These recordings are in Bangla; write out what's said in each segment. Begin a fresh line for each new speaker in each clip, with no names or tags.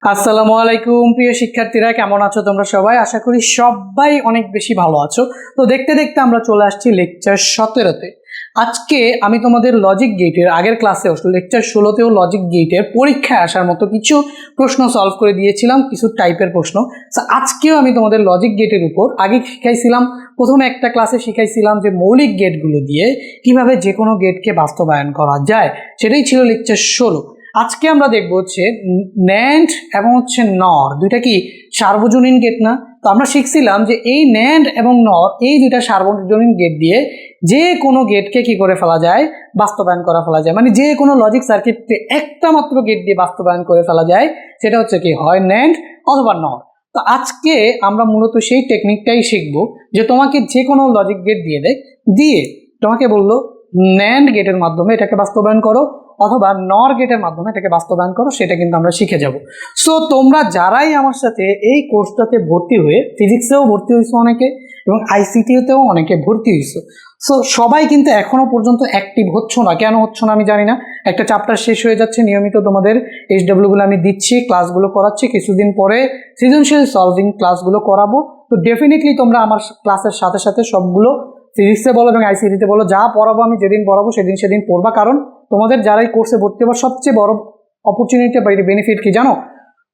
আসসালামু আলাইকুম প্রিয় শিক্ষার্থীরা, কেমন আছো তোমরা সবাই? আশা করি সবাই অনেক বেশি ভালো আছো। তো দেখতে দেখতে আমরা চলে আসছি লেকচার 17-তে। আজকে আমি তোমাদের লজিক গেটের আগের ক্লাসেও লেকচার 16তেও লজিক গেটের পরীক্ষায় আসার মতো কিছু প্রশ্ন সলভ করে দিয়েছিলাম, কিছু টাইপের প্রশ্ন। তো আজকেও আমি তোমাদের লজিক গেটের উপর আগে শিখাইছিলাম, প্রথমে একটা ক্লাসে শিখাইছিলাম যে মৌলিক গেটগুলো দিয়ে কিভাবে যে কোনো গেটকে বাস্তবায়ন করা যায়, সেটাই ছিল লেকচার 16। আজকে আমরা দেখবো হচ্ছে ন্যান্ড এবং হচ্ছে নর দুইটা কি সার্বজনীন গেট না? তো আমরা শিখছিলাম যে এই ন্যান্ড এবং নর এই দুইটা সার্বজনীন গেট দিয়ে যে কোনো গেটকে কি করে ফেলা যায়, বাস্তবায়ন করা ফেলা যায়। মানে যে কোনো লজিক সার্কিটকে একটা মাত্র গেট দিয়ে বাস্তবায়ন করে ফেলা যায়, সেটা হচ্ছে কি হয় ন্যান্ড অথবা নর। তো আজকে আমরা মূলত সেই টেকনিকটাই শিখবো যে তোমাকে যে কোনো লজিক গেট দিয়ে তোমাকে বললো ন্যান্ড গেটের মাধ্যমে এটাকে বাস্তবায়ন করো অথবা নর গেটের মাধ্যমে এটাকে বাস্তবায়ন করো, সেটা কিন্তু আমরা শিখে যাব। সো তোমরা যারাই আমার সাথে এই কোর্সটাতে ভর্তি হয়ে ফিজিক্সেও ভর্তি হয়েছো অনেকে এবং আইসিটিতেও অনেকে ভর্তি হয়েছো, সো সবাই কিন্তু এখনো পর্যন্ত অ্যাক্টিভ হচ্ছ না। কেন হচ্ছ না আমি জানি না। একটা চ্যাপ্টার শেষ হয়ে যাচ্ছে, নিয়মিত তোমাদের এইচডব্লিউগুলো আমি দিচ্ছি, ক্লাসগুলো করাচ্ছি, কিছুদিন পরে সৃজনশীল সলভিং ক্লাসগুলো করাবো। তো ডেফিনেটলি তোমরা আমার ক্লাসের সাথে সাথে সবগুলো ফিজিক্সে বলো এবং আইসিটিতে বলো যা পড়াবো আমি যেদিন পড়াবো সেদিন পড়বা। কারণ তোমাদের যারাই কোর্সে ভর্তি হবার সবচেয়ে বড় অপরচুনিটি বা বেনিফিট কি জানো?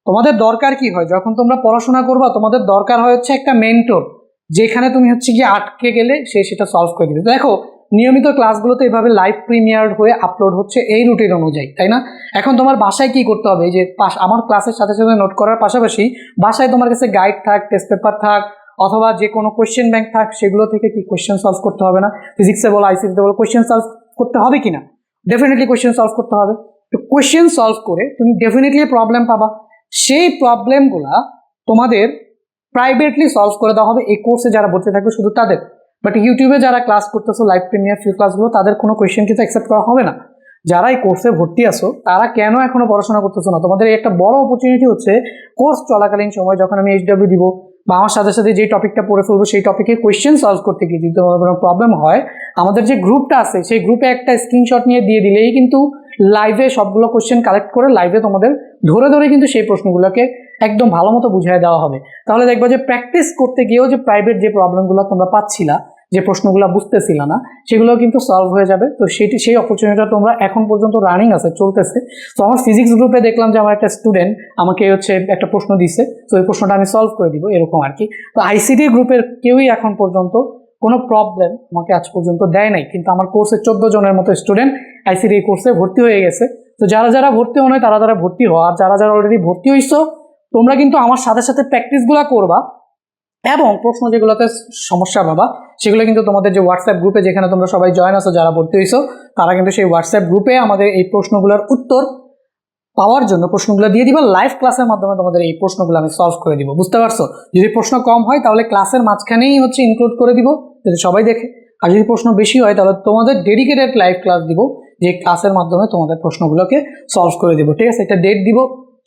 তোমাদের দরকার কি হয় যখন তোমরা পড়াশোনা করবা? তোমাদের দরকার হয় হচ্ছে একটা মেন্টর, যেখানে তুমি হচ্ছে গিয়ে আটকে গেলে সে সেটা সলভ করে দিবে। দেখো নিয়মিত ক্লাসগুলোতে এইভাবে লাইভ প্রিমিয়ার হয়ে আপলোড হচ্ছে এই রুটিন অনুযায়ী, তাই না? এখন তোমার বাসায় কি করতে হবে, যে আমার ক্লাসের সাথে সাথে নোট করার পাশাপাশি বাসায় তোমার কাছে গাইড থাক, টেস্ট পেপার থাক, অথবা যে কোনো কোয়েশ্চেন ব্যাংক থাক, সেগুলো থেকে কি কোয়েশ্চেন সলভ করতে হবে না? ফিজিক্সে বলো আইসিটিতে বলো কোয়েশ্চেন সলভ করতে হবে কিনা? ডেফিনেটলি কোয়েশ্চেন সলভ করতে হবে। তো কোয়েশ্চেন সলভ করে তুমি ডেফিনেটলি প্রবলেম পাবা। সেই প্রবলেমগুলা তোমাদের প্রাইভেটলি সলভ করে দেওয়া হবে এই কোর্সে যারা ভর্তি থাকবে শুধু তাদের। বাট ইউটিউবে যারা ক্লাস করতেছো লাইভ প্রিমিয়ার ফ্রি ক্লাসগুলো, তাদের কোনো কোয়েশ্চেন কিন্তু অ্যাকসেপ্ট করা হবে না। যারা এই কোর্সে ভর্তি আসো তারা কেন এখনো পড়াশোনা করতেছো না? তোমাদের একটা বড় অপরচুনিটি হচ্ছে কোর্স চলাকালীন সময় যখন আমি এইচডব্লিউ দিব বা আমার সাথে সাথে যে টপিকটা পড়ে ফেলবো সেই টপিকে কোয়েশ্চেন সলভ করতে গিয়ে যদি তোমাদের কোনো প্রবলেম হয়, আমাদের যে গ্রুপটা আছে সেই গ্রুপে একটা স্ক্রিনশট নিয়ে দিয়ে দিলেই কিন্তু লাইভে সবগুলো কোয়েশ্চেন কালেক্ট করে লাইভে তোমাদের ধরে ধরে কিন্তু সেই প্রশ্নগুলোকে একদম ভালো মতো বুঝিয়ে দেওয়া হবে। তাহলে দেখবা যে প্র্যাকটিস করতে গিয়েও যে প্রাইভেট যে প্রবলেমগুলো তোমরা পাচ্ছিলা, যে প্রশ্নগুলো বুঝতেছিল না, সেগুলো কিন্তু সলভ হয়ে যাবে। তো সেই অপরচুনিটিটা তোমরা এখন পর্যন্ত রানিং আছে, চলতেছে। তো আমার ফিজিক্স গ্রুপে দেখলাম যে আমার একটা স্টুডেন্ট আমাকে হচ্ছে একটা প্রশ্ন দিছে, তো এই প্রশ্নটা আমি সলভ করে দিব এরকম আর কি। তো আইসিটি গ্রুপের কেউই এখন পর্যন্ত কোনো প্রবলেম আমাকে আজ পর্যন্ত দেয় নাই, কিন্তু আমার কোর্সে 14 জনের মতো স্টুডেন্ট আইসিটি কোর্সে ভর্তি হয়ে গেছে। তো যারা যারা ভর্তি হয় তারা ভর্তি হওয়া, আর যারা যারা অলরেডি ভর্তি হইছো তোমরা কিন্তু আমার সাথে সাথে প্র্যাকটিসগুলো করবা এবং প্রশ্ন যেগুলোতে সমস্যা পাবা সেগুলো কিন্তু তোমাদের যে হোয়াটসঅ্যাপ গ্রুপে যেখানে তোমরা সবাই জয়েন আছো যারা ভর্তি হইছো, তারা কিন্তু সেই হোয়াটসঅ্যাপ গ্রুপে আমাদের এই প্রশ্নগুলোর উত্তর পাওয়ার জন্য প্রশ্নগুলো দিয়ে দিবা। লাইভ ক্লাসের মাধ্যমে তোমাদের এই প্রশ্নগুলো আমি সলভ করে দিব, বুঝতে পারছো? যদি প্রশ্ন কম হয় তাহলে ক্লাসের মাঝখানেই হচ্ছে ইনক্লুড করে দিব যাতে সবাই দেখে, আর যদি প্রশ্ন বেশি হয় তাহলে তোমাদের ডেডিকেটেড লাইভ ক্লাস দিব, যে ক্লাসের মাধ্যমে তোমাদের প্রশ্নগুলোকে সলভ করে দিব। ঠিক আছে, একটা ডেট দিব,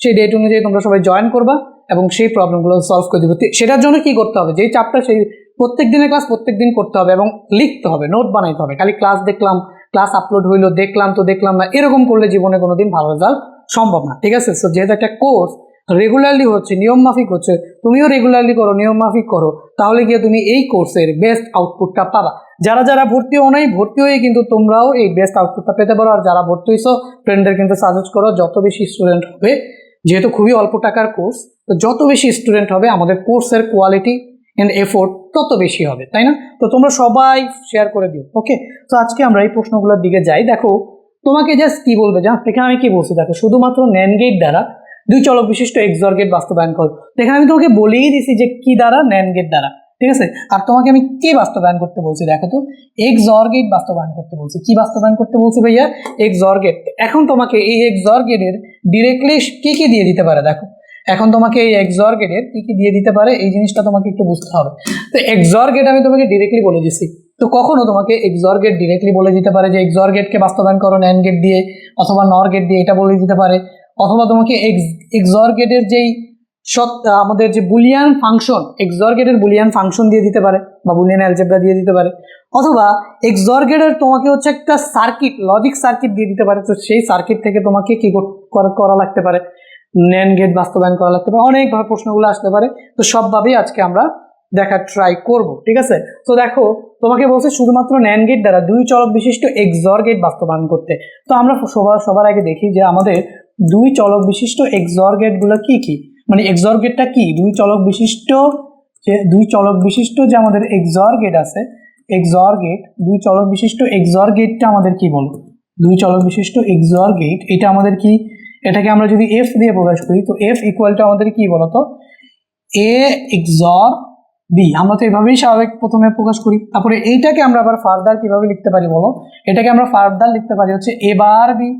সেই ডেট অনুযায়ী তোমরা সবাই জয়েন করবা এবং সেই প্রবলেমগুলো সলভ করে দিব। সেটার জন্য কি করতে হবে, যেই চ্যাপ্টার সেই প্রত্যেক দিনের ক্লাস প্রত্যেক দিন করতে হবে এবং লিখতে হবে, নোট বানাইতে হবে। খালি ক্লাস দেখলাম, ক্লাস আপলোড হইলো, দেখলাম তো দেখলাম না, এরকম করলে জীবনে কোনোদিন ভালো রেজাল্ট সম্ভব না। ঠিক আছে, সো যেহেতু একটা কোর্স রেগুলারলি হচ্ছে, নিয়ম মাফিক হচ্ছে, তুমিও রেগুলারলি করো, নিয়ম মাফিক করো, তাহলে গিয়ে তুমি এই কোর্সের বেস্ট আউটপুটটা পাবা। যারা যারা ভর্তি হও নাই, ভর্তি হয়ে কিন্তু তোমরাও এই বেস্ট আউটপুটটা পেতে পারো। আর যারা ভর্তি হয়েছো ফ্রেন্ডদের কিন্তু সাজেস্ট করো, যত বেশি স্টুডেন্ট হবে, যেহেতু খুবই অল্প টাকার কোর্স, তো যত বেশি স্টুডেন্ট হবে আমাদের কোর্সের কোয়ালিটি এন্ড এফোর্ট তত বেশি হবে, তাই না? তো তোমরা সবাই শেয়ার করে দিও। ওকে, তো আজকে আমরা এই প্রশ্নগুলোর দিকে যাই। দেখো তোমাকে জাস্ট কি বলবে, জানো এখানে আমি কি বলছি? দেখো শুধুমাত্র ন্যান্ড গেট দ্বারা দুই চলক বিশিষ্ট এক্সঅর গেট বাস্তবায়ন করো। এখানে আমি তোমাকে বলেই দিছি যে কি দ্বারা, ন্যান্ড গেট দ্বারা। ঠিক আছে, আর তোমাকে আমি কি বাস্তবায়ন করতে বলছি? দেখো তো এক্সঅর গেট বাস্তবায়ন করতে বলছি। কি বাস্তবায়ন করতে বলছি ভাইয়া? এক্সঅর গেট। এখন তোমাকে এই এক্সঅর গেটের ডিরেক্টলি কি কি দিয়ে দিতে পারে দেখো। এখন তোমাকে এই এক্সঅর গেটের কি কি দিয়ে দিতে পারে এই জিনিসটা তোমাকে একটু বুঝতে হবে। তো এক্সঅর গেট আমি তোমাকে ডিরেক্টলি বলে দিছি। তো কখনো তোমাকে এক্সঅর গেট ডিরেক্টলি বলে দিতে পারে যে এক্সঅর গেটকে বাস্তবায়ন করো ন্যান্ড গেট দিয়ে অথবা নর গেট দিয়ে, এটা বলে দিতে পারে। অথবা তোমাকে এক্সঅর গেটের যেই আমাদের যে বুলিয়ান ফাংশন, এক্সঅর গেটের বুলিয়ান ফাংশন দিয়ে দিতে পারে বা বুলিয়ান অ্যালজেব্রা দিয়ে দিতে পারে। অথবা এক্সঅর গেটের তোমাকে হচ্ছে একটা সার্কিট, লজিক সার্কিট দিয়ে দিতে পারে। তো সেই সার্কিট থেকে তোমাকে কি করা লাগতে পারে, ন্যান্ড গেট বাস্তবায়ন করা লাগতে পারে, অনেকভাবে প্রশ্নগুলো আসতে পারে। তো সবভাবেই আজকে আমরা দেখার ট্রাই করব, ঠিক আছে? তো দেখো তোমাকে বলছে শুধুমাত্র ন্যান্ড গেট দ্বারা দুই চলক বিশিষ্ট এক্সঅর গেট বাস্তবায়ন করতে। তো আমরা সবার আগে দেখি যে আমাদের দুই চলক বিশিষ্ট এক্সঅর গেটগুলো কি কি, মানে এক্সঅর গেটটা কি, দুই চলক বিশিষ্ট যে আমাদের এক্সঅর গেট আছে, এক্সঅর গেট, দুই চলক বিশিষ্ট এক্সঅর গেটটা আমাদের কি বলো, দুই চলক বিশিষ্ট এক্সঅর গেট এটা আমাদের কি, এটাকে আমরা যদি এফ দিয়ে প্রকাশ করি তো এফ ইকুয়াল টু আমাদের কি বলতো, এ এক্সঅর বি। আমরা তো এভাবেই স্বাভাবিক প্রথমে প্রকাশ করি। তারপরে এইটাকে আমরা আবার ফার্দার কিভাবে লিখতে পারি বলো, এটাকে আমরা ফার্দার লিখতে পারি হচ্ছে A bar B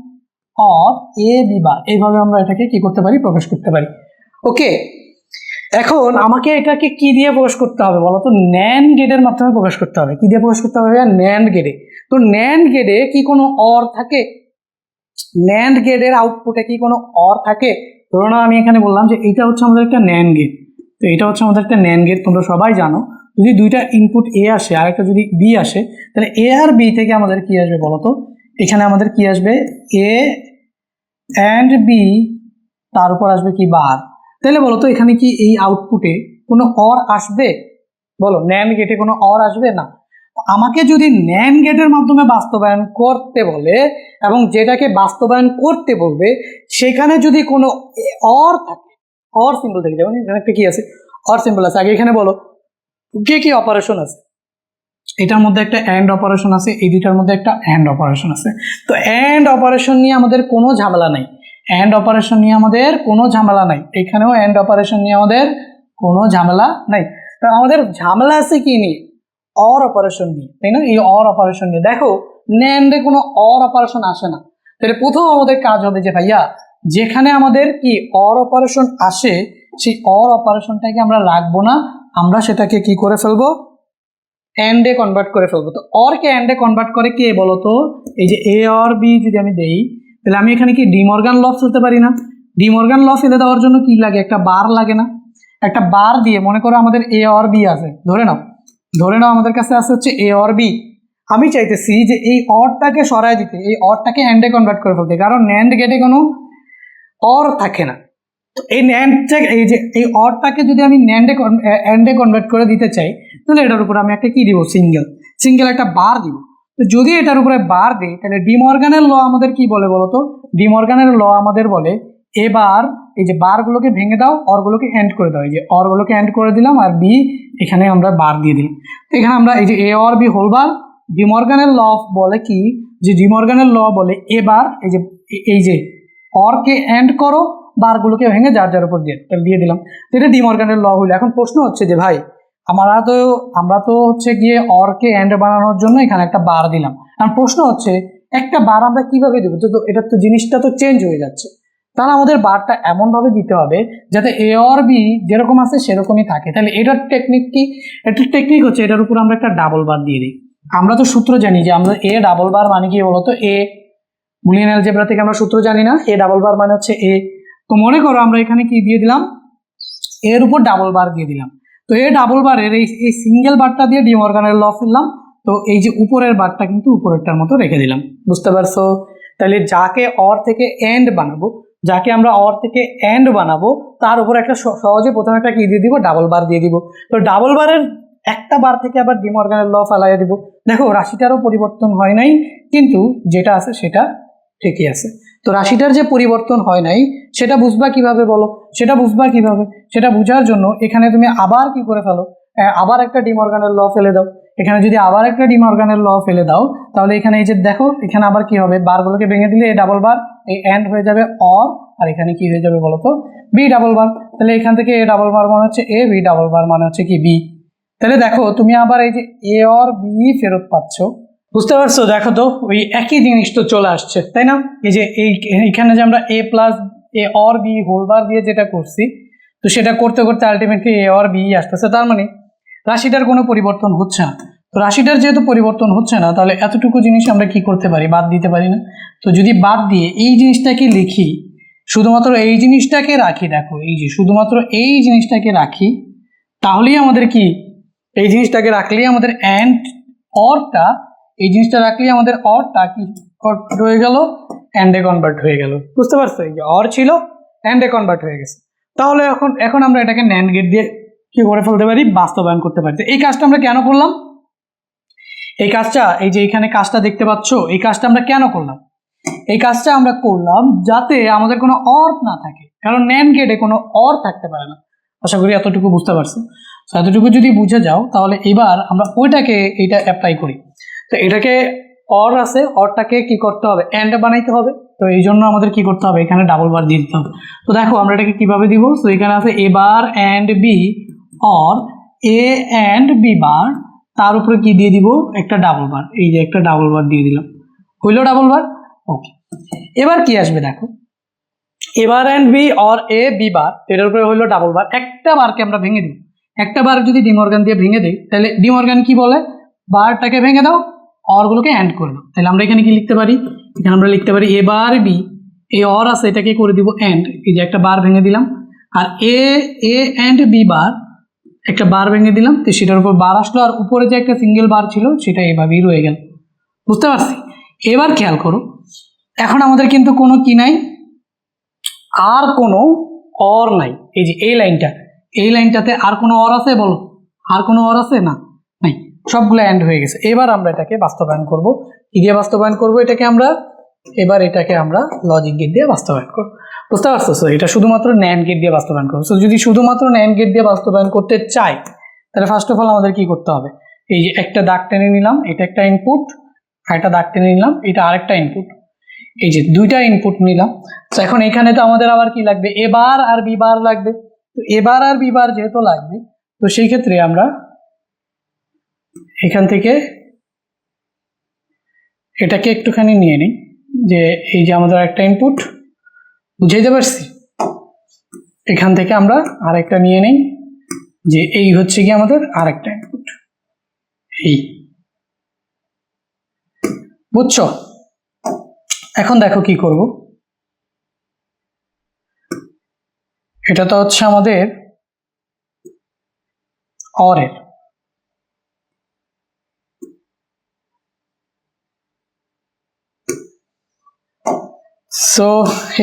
or A B bar, এইভাবে আমরা এটাকে কি করতে পারি, প্রকাশ করতে পারি। ওকে, এখন আমাকে এটাকে কি দিয়ে প্রকাশ করতে হবে বলো তো, ন্যান্ড গেটের মাধ্যমে প্রকাশ করতে হবে। কি দিয়ে প্রকাশ করতে হবে? ন্যান্ড গেটে। তো ন্যান্ড গেটে কি কোনো অর থাকে? ন্যান্ড গেটের আউটপুটে কি কোনো অর থাকে? ধরো না আমি এখানে বললাম যে এটা হচ্ছে আমাদের একটা ন্যান্ড গেট, তো এটা হচ্ছে আমাদের একটা ন্যান্ড গেট, তোমরা সবাই জানো যদি দুইটা ইনপুট এ আসে আর একটা যদি বি আসে, তাহলে এ আর বি থেকে আমাদের কি আসবে বলো তো, এখানে আমাদের কি আসবে, এ অ্যান্ড বি, তার উপর আসবে কি বার। তাহলে বলো তো এখানে কি এই আউটপুটে কোনো অর আসবে? বলো, ন্যান্ড গেটে কোনো অর আসবে না। আমাকে যদি ন্যান্ড গেটের মাধ্যমে বাস্তবায়ন করতে বলে এবং যেটাকে বাস্তবায়ন করতে বলবে সেখানে যদি কোনো অর থাকে, অর সিম্বল থাকে, যেমন এখানে একটা কি আছে, অর সিম্বল আছে, আগে এখানে বলো কি কি অপারেশন আছে। এটার মধ্যে একটা অ্যান্ড অপারেশন আছে, এই দুইটার মধ্যে একটা অ্যান্ড অপারেশন আছে। তো অ্যান্ড অপারেশন নিয়ে আমাদের কোনো ঝামেলা নাই, অ্যান্ড অপারেশন নিয়ে আমাদের কোনো ঝামেলা নাই, এখানেও অ্যান্ড অপারেশন নিয়ে আমাদের কোনো ঝামেলা নাই। তো আমাদের ঝামেলা আছে কি নিয়ে? অর অপারেশন নিয়ে, তাই না? এই অর অপারেশন নিয়ে দেখো ন্যান্ডে কোনো অর অপারেশন আসে না। তাহলে প্রথম আমাদের কাজ হবে যে ভাইয়া যেখানে আমাদের কি অর অপারেশন আসে সেই অর অপারেশনটাকে আমরা রাখবো না, আমরা সেটাকে কি করে ফেলবো, অ্যান্ডে কনভার্ট করে ফেলবো। তো অরকে অ্যান্ডে কনভার্ট করে কে বলো তো, এই যে এ অর বি যদি আমি দেই তাহলে আমি এখানে কি ডি মর্গান ল ফেলতে পারি না? ডি মর্গান ল ফেলে দেওয়ার জন্য কি লাগে, একটা বার লাগে না? একটা বার দিয়ে মনে করো আমাদের এ অর বি আছে, ধরে নাও আমাদের কাছে আছে হচ্ছে এ অর বি। আমি চাইতেছি যে এই অরটাকে সরাই দিতে, এই অরটাকে অ্যান্ডে কনভার্ট করে ফেলতে, কারণ ন্যান্ড গেটে কোনো অর থাকে না। তো এই ন্যান্ডটাকে, এই যে এই অরটাকে যদি আমি অ্যান্ডে কনভার্ট করে দিতে চাই তাহলে এটার উপরে আমি একটা কি দিব, সিঙ্গেল একটা বার দিব। তো যদি এটার উপরে বার দিই তাহলে ডি মর্গানের ল আমাদের কি বলে বলতো, ডি মর্গানের ল আমাদের বলে এবার এই যে বারগুলোকে ভেঙে দাও, অরগুলোকে এন্ড করে দাও, এই যে অরগুলোকে এন্ড করে দিলাম আর বি এখানে আমরা বার দিয়ে দিলাম। তো এখানে আমরা এই যে A or B whole bar, De মর্গানের ল বলে কি, যে ডি মর্গানের ল বলে এবার এই যে অরকে এন্ড করো, বারগুলোকে ভেঙে যার যার উপর দিয়ে দিলাম। তো এটা ডি মর্গানের ল হইলো। এখন প্রশ্ন হচ্ছে যে ভাই আমরা তো হচ্ছে গিয়ে অরকে এন্ড বানানোর জন্য এখানে একটা বার দিলাম। এখন প্রশ্ন হচ্ছে একটা বার আমরা কিভাবে দেবো? তো এটা তো জিনিসটা তো চেঞ্জ হয়ে যাচ্ছে, তাহলে আমাদের বারটা এমনভাবে দিতে হবে যাতে এ অর বি যেরকম আছে সেরকমই থাকে। তাহলে এটার টেকনিক কি? এটার টেকনিক হচ্ছে এটার উপর আমরা একটা ডাবল বার দিয়ে দিই। আমরা তো সূত্র জানি যে আমরা এ ডাবল বার মানে কি বলতো, এ বুলিয়ান অ্যালজেব্রা থেকে আমরা সূত্র জানি না, এ ডাবল বার মানে হচ্ছে এ। তো মনে করো আমরা এখানে কি দিয়ে দিলাম, এর উপর ডাবল বার দিয়ে দিলাম। তো এই ডাবল বারের এই সিঙ্গেল বারটা দিয়ে ডি মর্গানের ল ফেললাম। তো এই যে উপরের বারটা কিন্তু উপরেরটার মতো রেখে দিলাম, বুঝতে পারছো? তাহলে যাকে অর থেকে এন্ড বানাবো, তার উপর একটা সহজে প্রথমে একটা কি দিয়ে দিব, ডাবল বার দিয়ে দিব। তো ডাবল বারের একটা বার থেকে আবার ডি মর্গানের ল ফেলাইয়া দিব। দেখো রাশিটারও পরিবর্তন হয় নাই, কিন্তু যেটা আছে সেটা ঠিকই আছে। তো রাশিটার যে পরিবর্তন হয় নাই সেটা বুঝবা কিভাবে বলো, সেটা বোঝার জন্য এখানে তুমি আবার কি করে ফেলো, আবার একটা ডি মর্গানের ল ফেলে দাও। এখানে যদি আবার একটা ডি মর্গানের ল ফেলে দাও তাহলে এখানে এই যে দেখো এখানে আবার কি হবে, বারগুলোকে ভেঙে দিলে এই ডাবল বার, এই এন্ড হয়ে যাবে অর, আর এখানে কি হয়ে যাবে বলো তো, বি ডাবল বার। তাহলে এখান থেকে এ ডাবল বার মানে হচ্ছে এ, বি ডাবল বার মানে হচ্ছে কি বি। তাহলে দেখো তুমি আবার এই যে এ অর বি ফেরত পাচ্ছ, বুঝতে পারছো? দেখো তো ওই একই জিনিস তো চলে আসছে, তাই না? এই যে এইখানে যে আমরা A plus A or B whole bar দিয়ে যেটা করছি, তো সেটা করতে করতে আলটিমেটলি এ অর বি আসতেছে। তার মানে রাশিটার কোনো পরিবর্তন হচ্ছে না। তো রাশিটার যেহেতু পরিবর্তন হচ্ছে না তাহলে এতটুকু জিনিস আমরা কি করতে পারি, বাদ দিতে পারি না? তো যদি বাদ দিয়ে এই জিনিসটাকে লিখি, শুধুমাত্র এই জিনিসটাকে রাখি, দেখো এই যে শুধুমাত্র এই জিনিসটাকে রাখি, তাহলেই আমাদের কি, এই জিনিসটাকে রাখলেই আমাদের অ্যান্ড অরটা, এই জিনিসটা রাখলেই আমাদের অরটা কি হয়ে গেল, অ্যান্ডে কনভার্ট হয়ে গেল। বুঝতে পারছো? এই যে অর ছিল অ্যান্ডে কনভার্ট হয়ে গেছে। তাহলে এখন আমরা এটাকে ন্যান্ড গেট দিয়ে কি করে ফেলতে পারি, বাস্তবায়ন করতে পারি। এই কাজটা আমরা কেন করলাম, এই কাজটা, এই যে এখানে কাজটা দেখতে পাচ্ছ, এই কাজটা আমরা কেন করলাম, এই কাজটা আমরা করলাম যাতে আমাদের কোনো অর না থাকে, কারণ ন্যান্ড গেটে কোনো অর থাকতে পারে না। আশা করি এতটুকু বুঝতে পারছো। এতটুকু যদি বুঝে যাও তাহলে এবার আমরা ওইটাকে এইটা অ্যাপ্লাই করি। তো এটাকে অর আছে, অরটাকে কি করতে হবে, অ্যান্ড বানাইতে হবে। তো এই জন্য আমাদের কি করতে হবে, এখানে ডাবল বার দিয়ে দিতে হবে। তো দেখো আমরা এটাকে কিভাবে দিব, তো এখানে আছে A bar and B, or A and B bar, তার উপরে কি দিয়ে দিব, একটা ডাবল বার। এই যে একটা ডাবল বার দিয়ে দিলাম, হইলো ডাবল বার। ওকে, এবার কি আসবে দেখো, এবার and B or A B bar, এটার উপরে হইলো ডাবল বার। একটা বারকে আমরা ভেঙে দিই, একটা বার যদি ডিমর্গান দিয়ে ভেঙে দিই, তাহলে ডিমর্গান কি বলে, বারটাকে ভেঙে দাও, অরগুলোকে অ্যান্ড করে দাও। তাহলে আমরা এখানে কি লিখতে পারি, এখানে আমরা লিখতে পারি এ বার বি, এই অর আছে এটাকে করে দিব অ্যান্ড, এই যে একটা বার ভেঙে দিলাম, আর এ অ্যান্ড বি বার, একটা বার ভেঙে দিলাম, তো সেটার উপর বার আসলো, আর উপরে যে একটা সিঙ্গেল বার ছিল সেটা এভাবেই রয়ে গেল। বুঝতে পারছি? এবার খেয়াল করো, এখন আমাদের কিন্তু কোনো কি নাই, আর কোনো অর নাই। এই যে এই লাইনটা, এই লাইনটাতে আর কোনো অর আছে, বলো আর কোনো অর আছে, না নাই, সবগুলো এন্ড হয়ে গেছে। এবার আমরা এটাকে বাস্তবায়ন করব, কি দিয়ে বাস্তবায়ন করব এটাকে আমরা, এবার এটাকে আমরা লজিক গেট দিয়ে বাস্তবায়ন করব। বুঝতে পারছো? সো এটা শুধুমাত্র ন্যান্ড গেট দিয়ে বাস্তবায়ন করব। সো যদি শুধুমাত্র ন্যান্ড গেট দিয়ে বাস্তবায়ন করতে চাই, তাহলে ফার্স্ট অফ অল আমাদের কি করতে হবে, এই যে একটা দাগ টেনে নিলাম, এটা একটা ইনপুট, আর একটা দাগ টেনে নিলাম, এটা আরেকটা ইনপুট, এই যে দুইটা ইনপুট নিলাম। তো এখন এখানে তো আমাদের আবার কি লাগবে, এ বার আর বি বার লাগবে। তো এ বার আর বি বার যেহেতু লাগবে, তো সেই ক্ষেত্রে আমরা এখান থেকে এটাকে একটুখানি নিয়ে নিই, যে এই যে আমাদের একটা ইনপুট, বুঝাইতে পারছি, এখান থেকে আমরা আরেকটা নিয়ে নিই, যে এই হচ্ছে কি আমাদের আরেকটা ইনপুট, এই, বুঝছো? এখন দেখো কি করব, এটা তো হচ্ছে আমাদের অরের, সো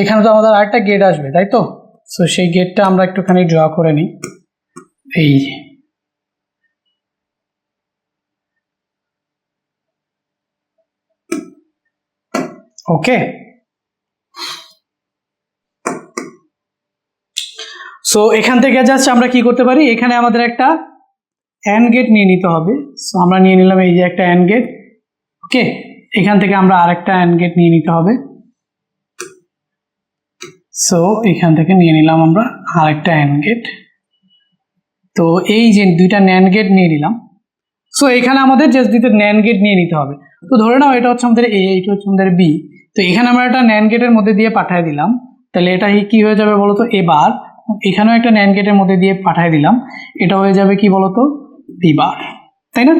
এখানে তো আমাদের আরেকটা গেট আসবে, তাই তো? সো সেই গেটটা আমরা একটুখানি ড্র করে নিই, এই ওকে। সো এখান থেকে জাস্ট আমরা কি করতে পারি, এখানে আমাদের একটা অ্যান্ড গেট নিয়ে নিতে হবে। সো আমরা নিয়ে নিলাম এই যে একটা অ্যান্ড গেট, ওকে। এখান থেকে আমরা আরেকটা অ্যান্ড গেট নিয়ে নিতে হবে। সো এখান থেকে নিয়ে নিলাম আমরা আরেকটা অ্যান্ড গেট। তো এই যে দুইটা ন্যান্ড গেট নিয়ে নিলাম। সো এখানে আমাদের জাস্ট দুইটা ন্যান্ড গেট নিয়ে নিতে হবে। তো ধরে নাও এটা হচ্ছে আমাদের এ, এটা হচ্ছে আমাদের বি। তো এখানে আমরা একটা ন্যান্ড গেটের মধ্যে দিয়ে পাঠিয়ে দিলাম, তাহলে এটা কি হয়ে যাবে বলতো, এবার এখানেও একটা ন্যান্ড গেটের মধ্যে দিয়ে পাঠিয়ে দিলাম, এটা হয়ে যাবে কি বলতো, বি বার, তাই না?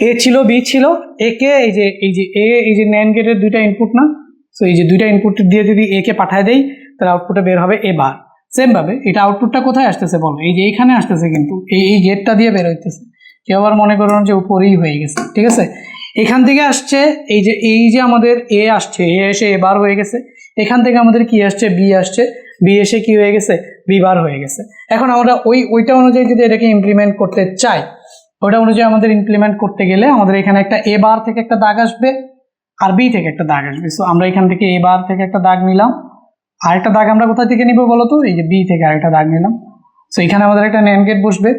এ ছিল, বি ছিল, একে এই যে ন্যান্ড গেটের দুইটা ইনপুট না, সো এই যে দুইটা ইনপুট দিয়ে যদি এ কে পাঠিয়ে দেই, তাহলে আউটপুটে বের হবে এ বার। সেম ভাবে এটা আউটপুটটা কোথায় আসতেছে বলো, এই যে এইখানে আসতেছে, কিন্তু এই গেটটা দিয়ে বের হইতেছে। কেউ আবার মনে করুন যে উপরেই হয়ে গেছে, ঠিক আছে? এখান থেকে আসছে এই যে আমাদের এ আসছে, এ এসে এ বার হয়ে গেছে। এখান থেকে আমাদের কি আসছে, বি আসছে, বি এসে কি হয়ে গেছে, বি বার হয়ে গেছে। এখন আমরা ওইটা অনুযায়ী যদি এটাকে ইমপ্লিমেন্ট করতে চাই, ওটা অনুযায়ী আমাদের ইমপ্লিমেন্ট করতে গেলে আমাদের এখানে একটা এ বার থেকে একটা দাগ আসবে, আর বি থেকে একটা দাগ আসবে। সো আমরা এখান থেকে এ বার থেকে একটা দাগ নিলাম, আরেকটা দাগ আমরা কোথা থেকে নিব বলতো, এই যে বি থেকে আরেকটা দাগ নিলাম। সো এখানে আমাদের একটা ন্যান্ড গেট বসবে,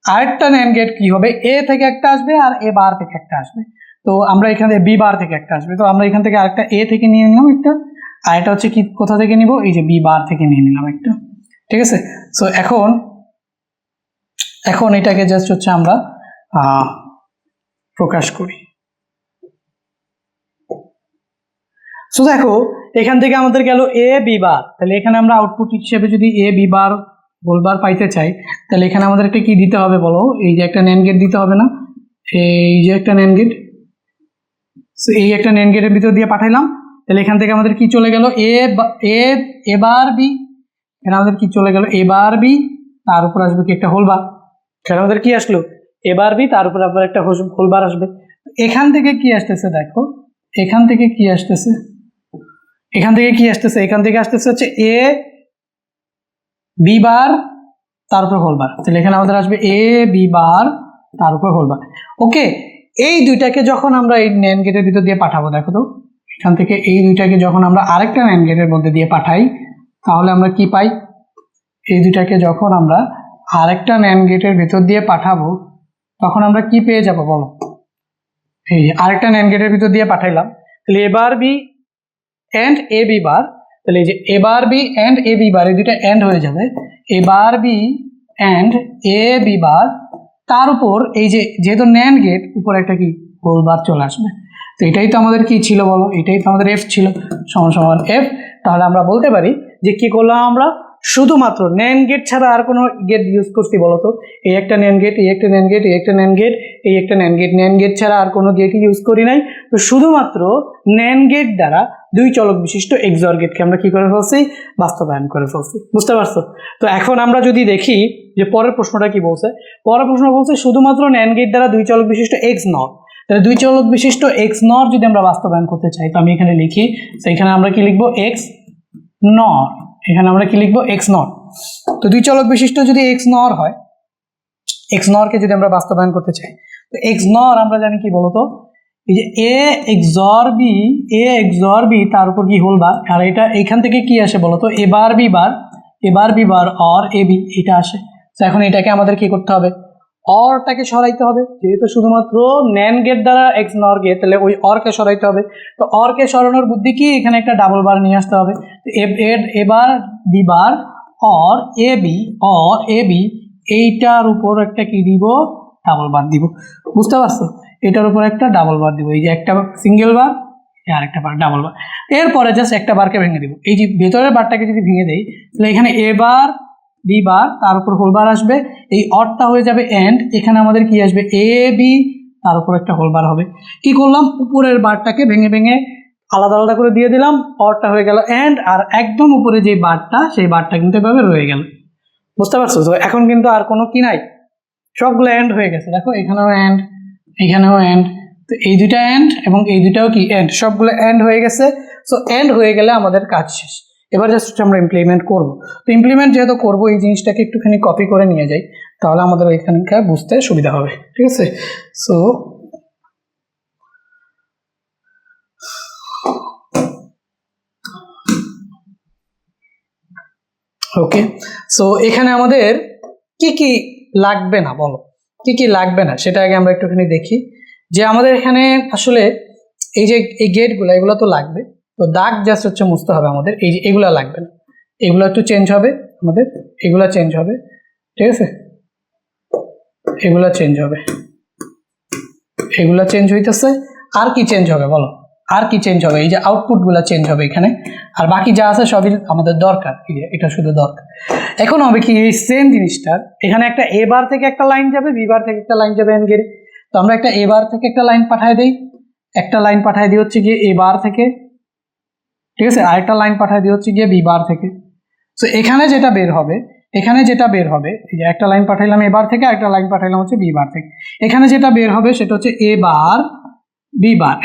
আরেকটা ন্যান্ড গেট কি হবে, এ থেকে একটা আসবে আর এ বার থেকে একটা আসবে। তো আমরা এখানে বি বার থেকে একটা আসবে, তো আমরা এখান থেকে আরেকটা এ থেকে নিয়ে নিলাম একটা, আর এটা হচ্ছে কি কোথা থেকে নিব, এই যে বি বার থেকে নিয়ে নিলাম একটা, ঠিক আছে? সো এখন এটাকে জাস্ট হচ্ছে আমরা প্রকাশ করি। সো দেখো এখান থেকে আমাদের গেল এ বি বার, তাহলে এখানে আমরা আউটপুট হিসেবে যদি এ বি বার বলবার পাইতে চাই, তাহলে এখানে আমাদের একটা কি দিতে হবে বলো, এই যে একটা ন্যান্ড গেট দিতে হবে না, এই যে একটা ন্যান্ড গেট। সো এই একটা ন্যান্ড গেটের ভিতর দিয়ে পাঠাইলাম, তাহলে এখান থেকে আমাদের কি চলে গেল, এ বার বি, এখানে আমাদের কি চলে গেল, এ বার বি, তার উপর আসবে কি একটা হোল বার। এখানে আমাদের কি আসলো, এ বার বি, তার উপর আবার একটা হোল বার আসবে। এখান থেকে কি আসতেছে দেখো, এখান থেকে কি আসতেছে, এখান থেকে আসতেছে হচ্ছে বি বার তার উপর হোল বার, তাহলে এখানে আমাদের আসবে এ বি বার তার উপর হোল বার। ওকে, এই দুইটাকে যখন আমরা এই ন্যান্ড গেটের ভিতর দিয়ে পাঠাবো, দেখো তো এখান থেকে এই দুইটাকে যখন আমরা আরেকটা ন্যান্ড গেটের মধ্যে দিয়ে পাঠাই তাহলে আমরা কি পাই? এই দুইটাকে যখন আমরা আরেকটা ন্যান্ড গেটের ভিতর দিয়ে পাঠাবো তখন আমরা কি পেয়ে যাব বলো? এই যে আরেকটা ন্যান্ড গেটের ভিতর দিয়ে পাঠাইলাম, তাহলে A bar B and A B bar, তাহলে এই যে A bar B and A B bar এই দুইটা এন্ড হয়ে যাবে, A bar B and A B bar তার উপর এই যে যেহেতু ন্যান্ড গেট উপর একটা কি হোল বার চলে আসবে। তো এটাই তো আমাদের কি ছিল বলো? এটাই তো আমাদের এফ ছিল, সমান সমান এফ। তাহলে আমরা বলতে পারি যে কি করলাম আমরা? শুধুমাত্র ন্যান্ড গেট ছাড়া আর কোনো গেট ইউজ করছি বলো তো? এই একটা ন্যান্ড গেট, এই একটা ন্যান্ড গেট, এই একটা ন্যান্ড গেট, এই একটা ন্যান্ড গেট, ন্যান্ড গেট ছাড়া আর কোনো গেটই ইউজ করি নাই। তো শুধুমাত্র ন্যান্ড গেট দ্বারা দুই চলক বিশিষ্ট এক্সঅর গেটকে আমরা কি করে ফেলছি? বাস্তবায়ন করে ফেলছি। বুঝতে পারছো? তো এখন আমরা যদি দেখি যে পরের প্রশ্নটা কি বলছে, পরের প্রশ্ন বলছে শুধুমাত্র ন্যান্ড গেট দ্বারা দুই চলক বিশিষ্ট এক্স নর। তাহলে দুই চলক বিশিষ্ট এক্স নর যদি আমরা বাস্তবায়ন করতে চাই তো আমি এখানে লিখি, সেইখানে আমরা কি লিখবো? এক্স নর। এখানে আমরা কি লিখবো? এক্স নর। তো দুই চলক বিশিষ্ট যদি এক্স নর হয়, এক্স নরকে যদি আমরা বাস্তবায়ন করতে চাই তো এক্স নর আমরা জানি কি বলতো? এই যে এ এক্সর বি, এ এক্সর বি তার উপর কি হোল বার, আর এটা এখান থেকে কি আসে বলতো? A bar B bar, A bar B bar or A B, এটা আসে। তো এখন এটাকে আমাদের কি করতে হবে? অরটাকে সরাইতে হবে, যেহেতু শুধুমাত্র ন্যান্ড গেট দ্বারা এক্স নর গেট, তাহলে ওই অরকে সরাইতে হবে। তো অরকে সরানোর বুদ্ধি কি? এখানে একটা ডাবল বার নিয়ে আসতে হবে। এবার B bar or A B এইটার উপর একটা কি দিব? ডাবল বার দিব। বুঝতে পারছো? এটার উপর একটা ডাবল বার দিব, এই যে একটা সিঙ্গেল বার আর একটা বার ডাবল বার। এরপরে জাস্ট একটা বারকে ভেঙে দিব। এই যে ভেতরের বারটাকে যদি ভেঙে দেই তাহলে এখানে এ বার বি বার তার উপর হোল বার আসবে, এই অরটা হয়ে যাবে এন্ড, এখানে আমাদের কি আসবে? এ বি তার উপর একটা হোল বার হবে। কি করলাম? উপরের বারটাকে ভেঙে ভেঙে আলাদা আলাদা করে দিয়ে দিলাম, অরটা হয়ে গেল এন্ড, আর একদম উপরে যে বারটা সেই বারটা কিন্তু এভাবে রয়ে গেল। বুঝতে পারছো? তো এখন কিন্তু আর কোনো কি নাই, সবগুলো এন্ড হয়ে গেছে। দেখো এখানেও এন্ড, এখানেও এন্ড, তো এই দুইটা এন্ড এবং এই দুইটাও কি এন্ড, সবগুলো এন্ড হয়ে গেছে। সো এন্ড হয়ে গেলে আমাদের কাজ শেষ। এবার জাস্ট আমরা ইমপ্লিমেন্ট করব। তো ইমপ্লিমেন্ট যেহেতু করবো এই জিনিসটাকে একটুখানি কপি করে নিয়ে যাই, তাহলে আমাদের ওইখানকার বুঝতে সুবিধা হবে। ঠিক আছে? সো ওকে, সো এখানে আমাদের কি কি লাগবে না বলো? কি কি লাগবে না সেটা আগে আমরা একটুখানি দেখি। যে আমাদের এখানে আসলে এই যে এই গেটগুলো এগুলো তো লাগবে, তো দাগ জাস্ট হচ্ছে মুছতে হবে আমাদের। এই যে এগুলা লাগবে না, এগুলো একটু চেঞ্জ হবে আমাদের, এগুলা চেঞ্জ হবে। ঠিক আছে? এগুলা চেঞ্জ হবে, এগুলা চেঞ্জ হইতেছে। আর কি চেঞ্জ হবে বলো? আর কি চেঞ্জ হবে? এই যে আউটপুটগুলো চেঞ্জ হবে এখানে, আর বাকি যা আছে সবই আমাদের দরকার। এই যে এটা শুধু দরকার। এখন হবে কি? এই সেম জিনিসটার এখানে একটা এ বার থেকে একটা লাইন যাবে, বি বার থেকে একটা লাইন যাবে এন গেটে। তো আমরা একটা এ বার থেকে একটা লাইন পাঠায় দেই, একটা লাইন পাঠায় দিই হচ্ছে গিয়ে এ বার থেকে, ঠিক আছে? আরেকটা লাইন পাঠায় দিই হচ্ছে গিয়ে বি বার থেকে। তো এখানে যেটা বের হবে, এখানে যেটা বের হবে, এই যে একটা লাইন পাঠাইলাম এ বার থেকে, আরেকটা লাইন পাঠাইলাম হচ্ছে বি বার থেকে। এখানে যেটা বের হবে সেটা হচ্ছে A bar B bar,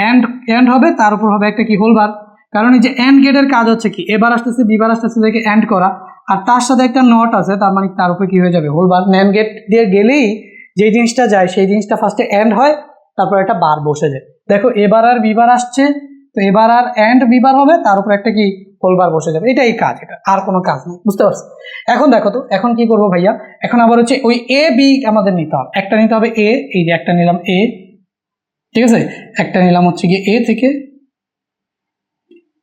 and হবে, তার উপর হবে একটা কি হোল বার। কারণ এই যে এন্ড গেটের কাজ হচ্ছে কি? এ বার আসতেছে বি বার আসতেছে দেখে এন্ড করা, আর তার সাথে একটা নট আছে, তার মানে তার উপরে কি হয়ে যাবে? হোল বার। ন্যান্ড গেট দিয়ে গেলেই যে জিনিসটা যায় সেই জিনিসটা ফার্স্টে এন্ড হয়, তারপর একটা বার বসে যায়। দেখো এবার আর বি বার আসছে, তো এবার আর এন্ড বি বার হবে, তার উপর একটা কি হোল বার বসে যাবে। এটাই কাজ, এটা আর কোনো কাজ নেই। বুঝতে পারছো? এখন দেখো তো এখন কি করবো ভাইয়া? এখন আবার হচ্ছে ওই এ বি আমাদের নিতে হবে, একটা নিতে হবে এ, এই যে একটা নিলাম এ, ঠিক আছে? একটা নিলাম হচ্ছে গিয়ে এ থেকে,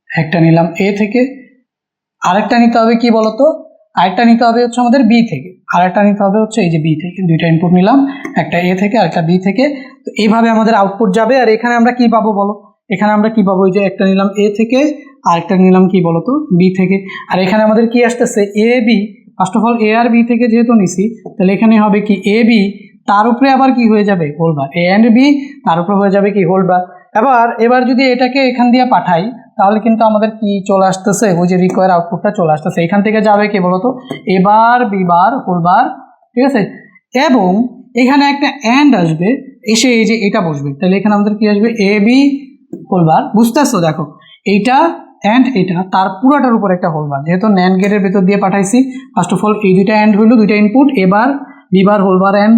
একটা নিলাম এ থেকে, আরেকটা নিতে হবে কি বলতো? আরেকটা নিতে হবে হচ্ছে আমাদের বি থেকে, আরেকটা নিতে হবে হচ্ছে এই যে বি থেকে। দুইটা ইনপুট নিলাম, একটা এ থেকে আরেকটা বি থেকে। তো এইভাবে আমাদের আউটপুট যাবে। আর এখানে আমরা কি পাবো বলো? এখানে আমরা কি পাবো? এই যে একটা নিলাম এ থেকে, আরেকটা নিলাম কি বলতো? বি থেকে। আর এখানে আমাদের কি আসতেছে? A B. First of all A আর বি থেকে যেহেতু নিছি, তাহলে এখানে হবে কি এ বি, তার উপরে আবার কি হয়ে যাবে? Whole bar. A and B তার উপরে হয়ে যাবে কি হোল বার। এবার যদি এটাকে এখান দিয়ে পাঠাই তাহলে কিন্তু আমাদের কি চলে আসতেছে? ওই যে রিকোয়ার আউটপুটটা চলে আসতেছে। এখান থেকে যাবে কি বলতো? এবার বি বার হোল বার, ঠিক আছে? এবং এখানে একটা অ্যান্ড আসবে, এসে এই যে এটা বসবে, তাহলে এখানে আমাদের কি আসবে? এ বি হোল বার। বুঝতেছো? দেখো এইটা অ্যান্ড এটা তার পুরোটার উপর একটা হোল বার, যেহেতু ন্যান্ড গেটের ভেতর দিয়ে পাঠাইছি ফার্স্ট অফ অল এই দুইটা অ্যান্ড হইলো, দুইটা ইনপুট, এবার B bar whole bar and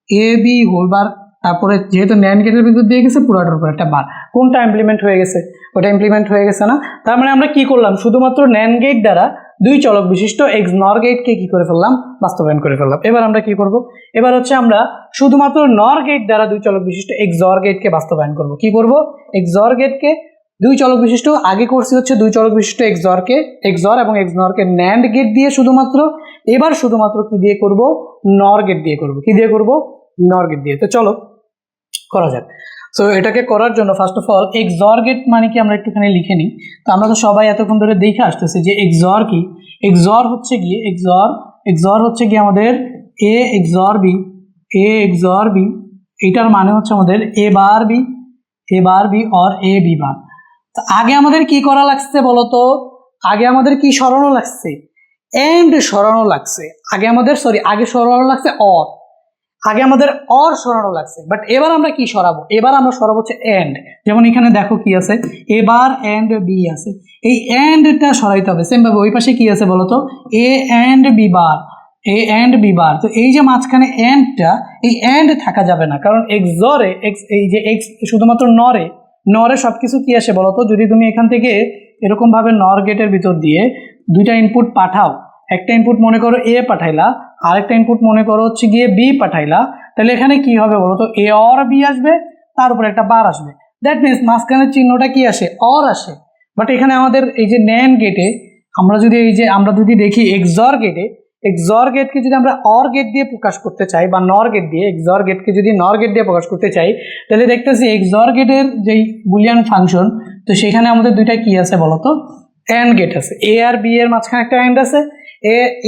A B whole bar, তারপরে যেহেতু ন্যান্ড গেটের ভিতর দিয়ে গেছে পুরোটার উপর একটা বার, কোনটা ইমপ্লিমেন্ট হয়ে গেছে? ওটা ইমপ্লিমেন্ট হয়ে গেছে না? তার মানে আমরা কি করলাম, শুধুমাত্র ন্যান্ড গেট দ্বারা দুই চলক বিশিষ্ট XNOR গেটকে কি করে ফেললাম, বাস্তবায়ন করে ফেললাম। এবার আমরা কি করব, এবার হচ্ছে আমরা শুধুমাত্র NOR গেট দ্বারা দুই চলক বিশিষ্ট XOR গেটকে বাস্তবায়ন করব। কি করব, XOR গেটকে দুই চলক বিশিষ্ট, আগে করছি হচ্ছে দুই চলক বিশিষ্ট XOR এবং XNOR কে NAND গেট দিয়ে শুধুমাত্র, এবার শুধুমাত্র কি দিয়ে করব, NOR গেট দিয়ে করব। কি দিয়ে করব, NOR গেট দিয়ে। তো চলো করা যাক। সো এটাকে করার জন্য first of all XOR gate মানে কি আমরা একটুখানি লিখে নিই। তো আমরা তো সবাই এতক্ষণ ধরে দেখে আসতেছি যে XOR কি। XOR হচ্ছে গিয়ে XOR হচ্ছে গিয়ে আমাদের A XOR B, এটার মানে হচ্ছে আমাদের A bar B or A B বার। তো আগে আমাদের কি করা লাগছে বলতো, আগে আমাদের কি সরানো লাগছে, এন্ড সরানো লাগছে। আগে সরানো লাগছে অর, আগে আমাদের অর সরানো লাগছে, বাট এবার আমরা কি সরাবো, এবার আমরা সরাবো হচ্ছে এন্ড। যেমন এখানে দেখো কি আছে, এবার এন্ড বি আছে, এই এন্ডটা সরাইতে হবে। সেম ভাবে ওই পাশে কি আছে বলতো, এ এন্ড বি বার। তো এই যে মাঝখানে এন্ডটা, এই এন্ড থাকা যাবে না, কারণ XOR-এ এই যে এক্স শুধুমাত্র নরে সবকিছু কি আসে বলতো, যদি তুমি এখান থেকে এরকম ভাবে নর গেটের ভিতর দিয়ে দুইটা ইনপুট পাঠাও, একটা ইনপুট মনে করো এ পাঠাইলা, আরেকটা ইনপুট মনে করো হচ্ছে গিয়ে বি পাঠাইলা, তাহলে এখানে কি হবে বলতো, এ অর বি আসবে, তার উপরে একটা বার আসবে। দ্যাট মিনস মাঝখানের চিহ্নটা কি আসে, অর আসে। বাট এখানে আমাদের এই যে NAND গেটে আমরা যদি দেখি XOR গেটকে যদি আমরা অর গেট দিয়ে প্রকাশ করতে চাই, বা নর গেট দিয়ে, XOR গেটকে যদি নর গেট দিয়ে প্রকাশ করতে চাই, তাহলে দেখতেছি XOR গেটের যেই বুলিয়ান ফাংশন, তো সেখানে আমাদের দুইটা কি আছে বলতো, অ্যান্ড গেট আছে। এ আর বি এর মাঝখানে একটা অ্যান্ড আছে,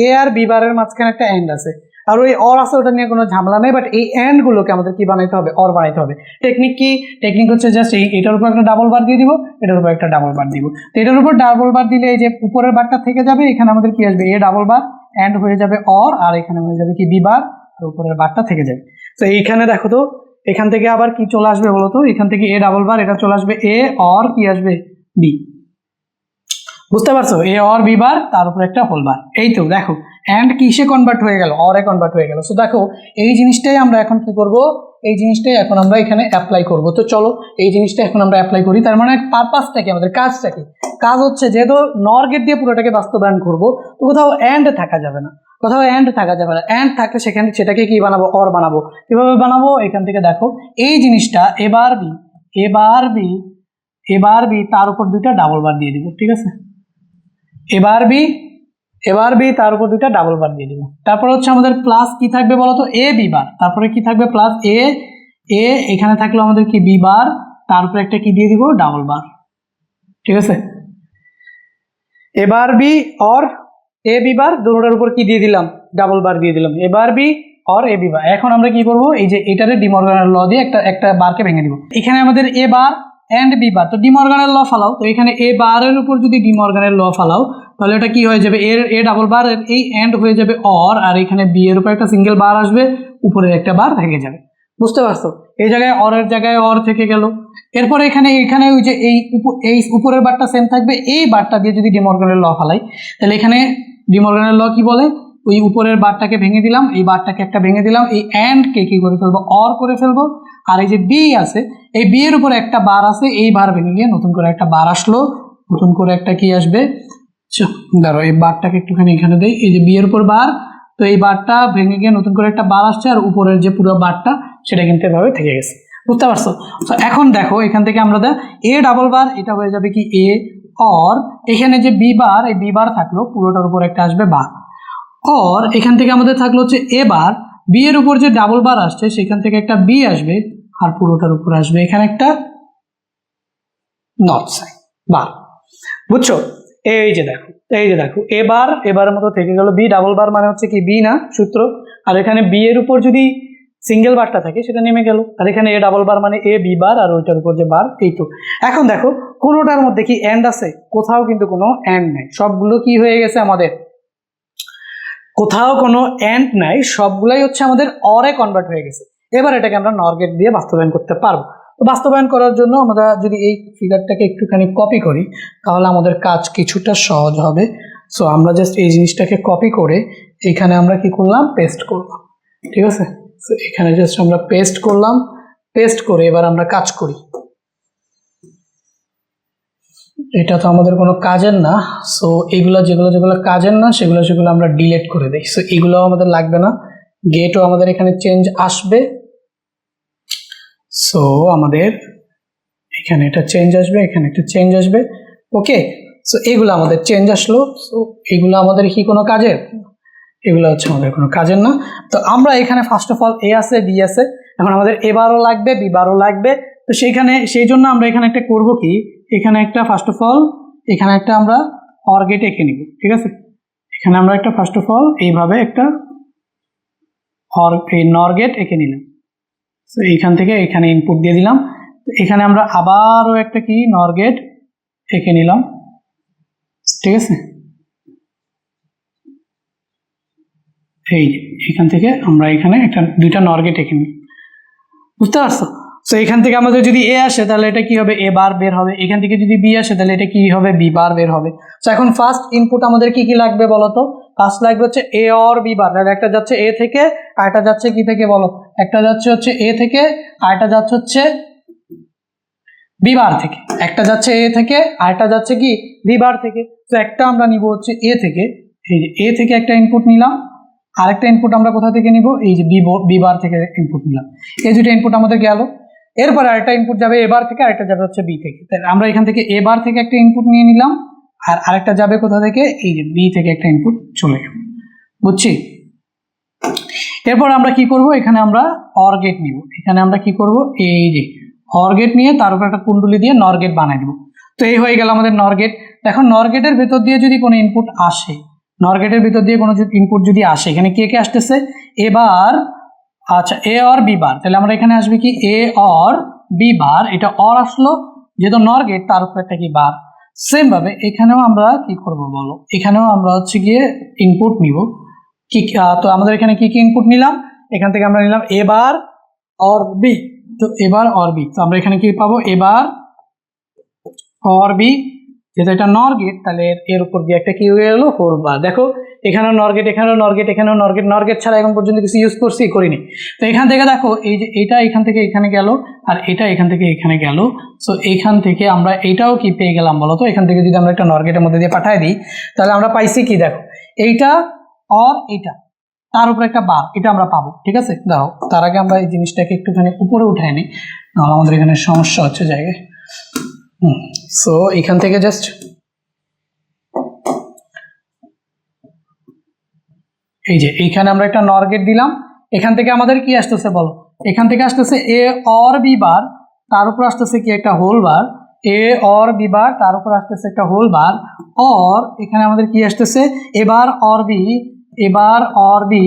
এ আর বি বারের মাঝখানে একটা অ্যান্ড আছে, আর ওই অর আছে, ওটা নিয়ে কোনো ঝামেলা নেই। বাট এই অ্যান্ডগুলোকে আমাদের কি বানাইতে হবে, অর বানাইতে হবে। টেকনিক হচ্ছে জাস্ট এটার উপর একটা ডাবল বার দিয়ে দিব, এটার উপর একটা ডাবল বার দিব। তো এটার উপর ডাবল বার দিলে এই যে উপরের বারটা থেকে যাবে, এখানে আমাদের কি আসবে, এ ডাবল বার অ্যান্ড হয়ে যাবে অর, আর এখানে হয়ে যাবে কি বি বার, আর উপরের বারটা থেকে যাবে। তো এইখানে দেখো তো, এখান থেকে আবার কি চলে আসবে বলতো, এখান থেকে এ ডাবল বার, এটা চলে আসবে এ, অর কি আসবে বি। বুঝতে পারছো, এ অর বি বার, তার উপর একটা হোল বার। এই তো দেখো অ্যান্ড কিসে কনভার্ট হয়ে গেল, অরে কনভার্ট হয়ে গেল। সো দেখো এই জিনিসটাই আমরা এখন কি করব, এই জিনিসটাই এখন আমরা এখানে অ্যাপ্লাই করব। তো চলো এই জিনিসটা এখন আমরা অ্যাপ্লাই করি। তার মানে পারপাসটা কি, আমাদের কাজটা কি, কাজ হচ্ছে যেহেতু নর গেট দিয়ে পুরোটাকে বাস্তবায়ন করব, তো কোথাও অ্যান্ড থাকা যাবে না, অ্যান্ড থাকলে সেটাকে কি বানাবো, অর বানাবো। কিভাবে বানাবো, এখান থেকে দেখো এই জিনিসটা এবার বি তার উপর দুইটা ডাবল বার দিয়ে দিব, ঠিক আছে, এবার বি তার উপর দুইটা ডাবল বার দিয়ে দিব। তারপর হচ্ছে আমাদের প্লাস কি থাকবে বলতো, এ বি বার, তারপরে কি থাকবে প্লাস এ এখানে থাকলো আমাদের কি বি বার, তার উপরে একটা কি দিয়ে দিব, ডাবল বার, ঠিক আছে। এবার B or A B bar, দুটোটার উপর কি দিয়ে দিলাম, ডাবল বার দিয়ে দিলাম, এবার B or A B bar. এখন আমরা কি করব, এই যে এটারে ডিমর্গানের ল দিয়ে একটা বারকে ভেঙে দিব। এখানে আমাদের এ বার এন্ড বি বার, তো ডিমর্গানের ল ফালাও, তো এখানে এ বারের উপর যদি ডিমর্গানের ল ফালাও, তাহলে এটা কি হয়ে যাবে, এ ডাবল বার, এই এন্ড হয়ে যাবে অর, আর এখানে বি এর উপর একটা সিঙ্গেল বার আসবে, উপরের একটা বার থেকে যাবে। বুঝতে পারছো, এই জায়গায় অরের জায়গায় অর থেকে গেল। এরপরে এখানে ওই যে এই উপরের বারটা সেম থাকবে, এই বারটা দিয়ে যদি ডিমর্গানের ল ফালাই, তাহলে এখানে ডিমর্গানের ল কি বলে, ওই উপরের বারটাকে ভেঙে দিলাম, এই বারটাকে একটা ভেঙে দিলাম, এই এন্ডকে কি করে ফেলবো, অর করে ফেলবো, আর এই যে বি আছে, এই বি এর উপরে একটা বার আছে, এই বার ভেঙে গিয়ে নতুন করে একটা বার আসলো, নতুন করে একটা কি আসবে, ধরো এই বারটাকে একটুখানি এখানে দেই, এই যে বি এর উপর বার, তো এই বারটা ভেঙে গিয়ে নতুন করে একটা বার আসছে, আর উপরের যে পুরো বারটা সেটা কিন্তু এভাবে থেকে গেছে। বুঝতে পারছো, তো এখন দেখো এখান থেকে আমরা এ ডাবল বার, এটা হয়ে যাবে কি এ অর, এখানে যে বি বার, এই বি বার থাকলো, পুরোটার উপর একটা আসবে বার, অর এখান থেকে আমাদের থাকলো হচ্ছে এ বার, বি এর উপর যে ডাবল বার আসছে সেখান থেকে একটা বি আসবে, আর পুরোটার উপর আসবে এখানে একটা নট সাইন বার। বুঝছো, এই যে দেখো এবারের মতো থেকে গেল, বি ডাবল বার মানে হচ্ছে কি বি না সূত্র, আর এখানে বি এর উপর যদি সিঙ্গেল বারটা থাকে সেটা নেমে গেল, আর এখানে এ ডাবল বার মানে এ বি বার, আর ওইটার উপর যে বার। এই তো এখন দেখো কোনোটার মধ্যে কি এন্ড আছে, কোথাও কিন্তু কোনো এন্ড নাই, সবগুলো কি হয়ে গেছে আমাদের, কোথাও কোনো এন্ড নাই, সবগুলাই হচ্ছে আমাদের অরে কনভার্ট হয়ে গেছে। এবার এটাকে আমরা নর গেট দিয়ে বাস্তবায়ন করতে পারবো। তো বাস্তবায়ন করার জন্য আমরা যদি এই ফিগারটাকে একটুখানি কপি করি তাহলে আমাদের কাজ কিছুটা সহজ হবে। সো আমরা জাস্ট এই জিনিসটাকে কপি করে এখানে আমরা কি করলাম, পেস্ট করলাম, ঠিক আছে। সো এখানে জাস্ট আমরা পেস্ট করলাম, পেস্ট করে এবার আমরা কাজ করি। এটা তো আমাদের কোনো কাজের না, সো এগুলো যেগুলো কাজের না সেগুলো আমরা ডিলিট করে দিই। সো এগুলো আমাদের লাগবে না, গেটও আমাদের এখানে চেঞ্জ আসবে। সো আমাদের এখানে এটা চেঞ্জ আসবে, এখানে একটা চেঞ্জ আসবে, ওকে। সো এগুলো আমাদের চেঞ্জ আসলো। সো এগুলো আমাদের কি কোনো কাজের? এগুলো হচ্ছে আমাদের কোনো কাজের না। তো আমরা এখানে ফার্স্ট অফ অল এ আছে, বি আছে, এখন আমাদের এ বারও লাগবে, বি বারও লাগবে। তো সেই জন্য আমরা এখানে একটা করব কি, এখানে একটা ফার্স্ট অফ অল এখানে একটা আমরা অর গেট এঁকে নিব, ঠিক আছে। এখানে আমরা একটা ফার্স্ট অফ অল এইভাবে একটা নর গেট এঁকে নিলাম। তো এইখান থেকে এখানে ইনপুট দিয়ে দিলাম। এখানে আমরা আবারও একটা কি নর গেট এঁকে নিলাম, ঠিক আছে। এই এখান থেকে আমরা এখানে একটা দুইটা নর গেট এঁকে নিই, বুঝতে পারছো। সো এখান থেকে আমাদের যদি এ আসে তাহলে এটা কি হবে, এ বার বের হবে। এখান থেকে যদি বি আসে তাহলে এটা কি হবে, বি বার বের হবে। সো এখন ফার্স্ট ইনপুট আমাদের কি কি লাগবে বলো তো? ফার্স্ট লাগবে হচ্ছে এ অর বি বার। তাহলে একটা যাচ্ছে এ থেকে আর একটা যাচ্ছে কি থেকে বলো? একটা যাচ্ছে হচ্ছে এ থেকে আর একটা যাচ্ছে হচ্ছে বি বার থেকে। একটা যাচ্ছে এ থেকে আর একটা যাচ্ছে কি বি বার থেকে। তো একটা আমরা নিব হচ্ছে এ থেকে, এই যে এ থেকে একটা ইনপুট নিলাম। আরেকটা ইনপুট আমরা কোথা থেকে নিব, এই যে বি বার থেকে ইনপুট নিলাম। এই দুটো ইনপুট আমাদের গেল। এরপর আরেকটা ইনপুট যাবে এ বার থেকে, আরেকটা যাবে হচ্ছে বি থেকে। তাহলে আমরা এখান থেকে এ বার থেকে একটা ইনপুট নিয়ে নিলাম, আর আরেকটা যাবে কোথা থেকে, এই যে বি থেকে একটা ইনপুট চলে গেল, বুঝছি। এরপর আমরা কি করব, এখানে আমরা অর গেট নিব। এখানে আমরা কি করব, এই যে অর গেট নিয়ে তার উপর একটা কুণ্ডলী দিয়ে নর গেট বানাই দেব। তো এই হয়ে গেল আমাদের নর গেট। এখন নর গেটের ভেতর দিয়ে যদি কোনো ইনপুট আসে, নর গেটের ভিতর দিয়ে কোনো ইনপুট যদি আসে, এখানে কে কে আসতেছে, এবার আচ্ছা এ অর বি বার। তাহলে আমরা এখানে আসবে কি এ অর বি বার, এটা অর আসলো যেহেতু নর গেট, তার উপর একটা কি বার। সেম ভাবে এখানেও আমরা কি করব বলো, এখানেও আমরা হচ্ছে গিয়ে ইনপুট নিব কি। তো আমাদের এখানে কি কি ইনপুট নিলাম, এখান থেকে আমরা নিলাম এ বার অর বি। তো এবার অর বি, তো আমরা এখানে কি পাবো, এবার অর বি। যেহেতু এটা নর গেট তাহলে এর উপর দিয়ে একটা কি হয়ে গেল, হোল বার। দেখো এখানেও নর গেট, এখানেও নর গেট, এখানেও নর গেট। নর গেট ছাড়া এখন পর্যন্ত কিছু ইউজ করছি, করিনি। তো এখান থেকে দেখো এই যে এটা এখান থেকে এখানে গেল, আর এটা এখান থেকে এখানে গেল। সো এইখান থেকে আমরা এইটাও কি পেয়ে গেলাম বলো তো। এখান থেকে যদি আমরা একটা নর গেটের মধ্যে দিয়ে পাঠিয়ে দিই তাহলে আমরা পাইছি কি, দেখো এইটা অর এইটা, তার উপরে একটা বার, এটা আমরা পাবো, ঠিক আছে। দাও তার আগে আমরা এই জিনিসটাকে একটুখানি উপরে উঠাই নিই, নাহলে আমাদের এখানে সমস্যা হচ্ছে জায়গায়। সো এখান থেকে জাস্ট এই যে এইখানে আমরা একটা নর গেট দিলাম। এখান থেকে আমাদের কি আসতেছে বলো, এখান থেকে আসতেছে এ অর বি বার, তার উপর আসতেছে কি একটা whole bar, A or B bar, তার উপর আসতেছে একটা হোল বার। অর এখানে আমাদের কি আসতেছে, এবার অর বি, এবার অর বি,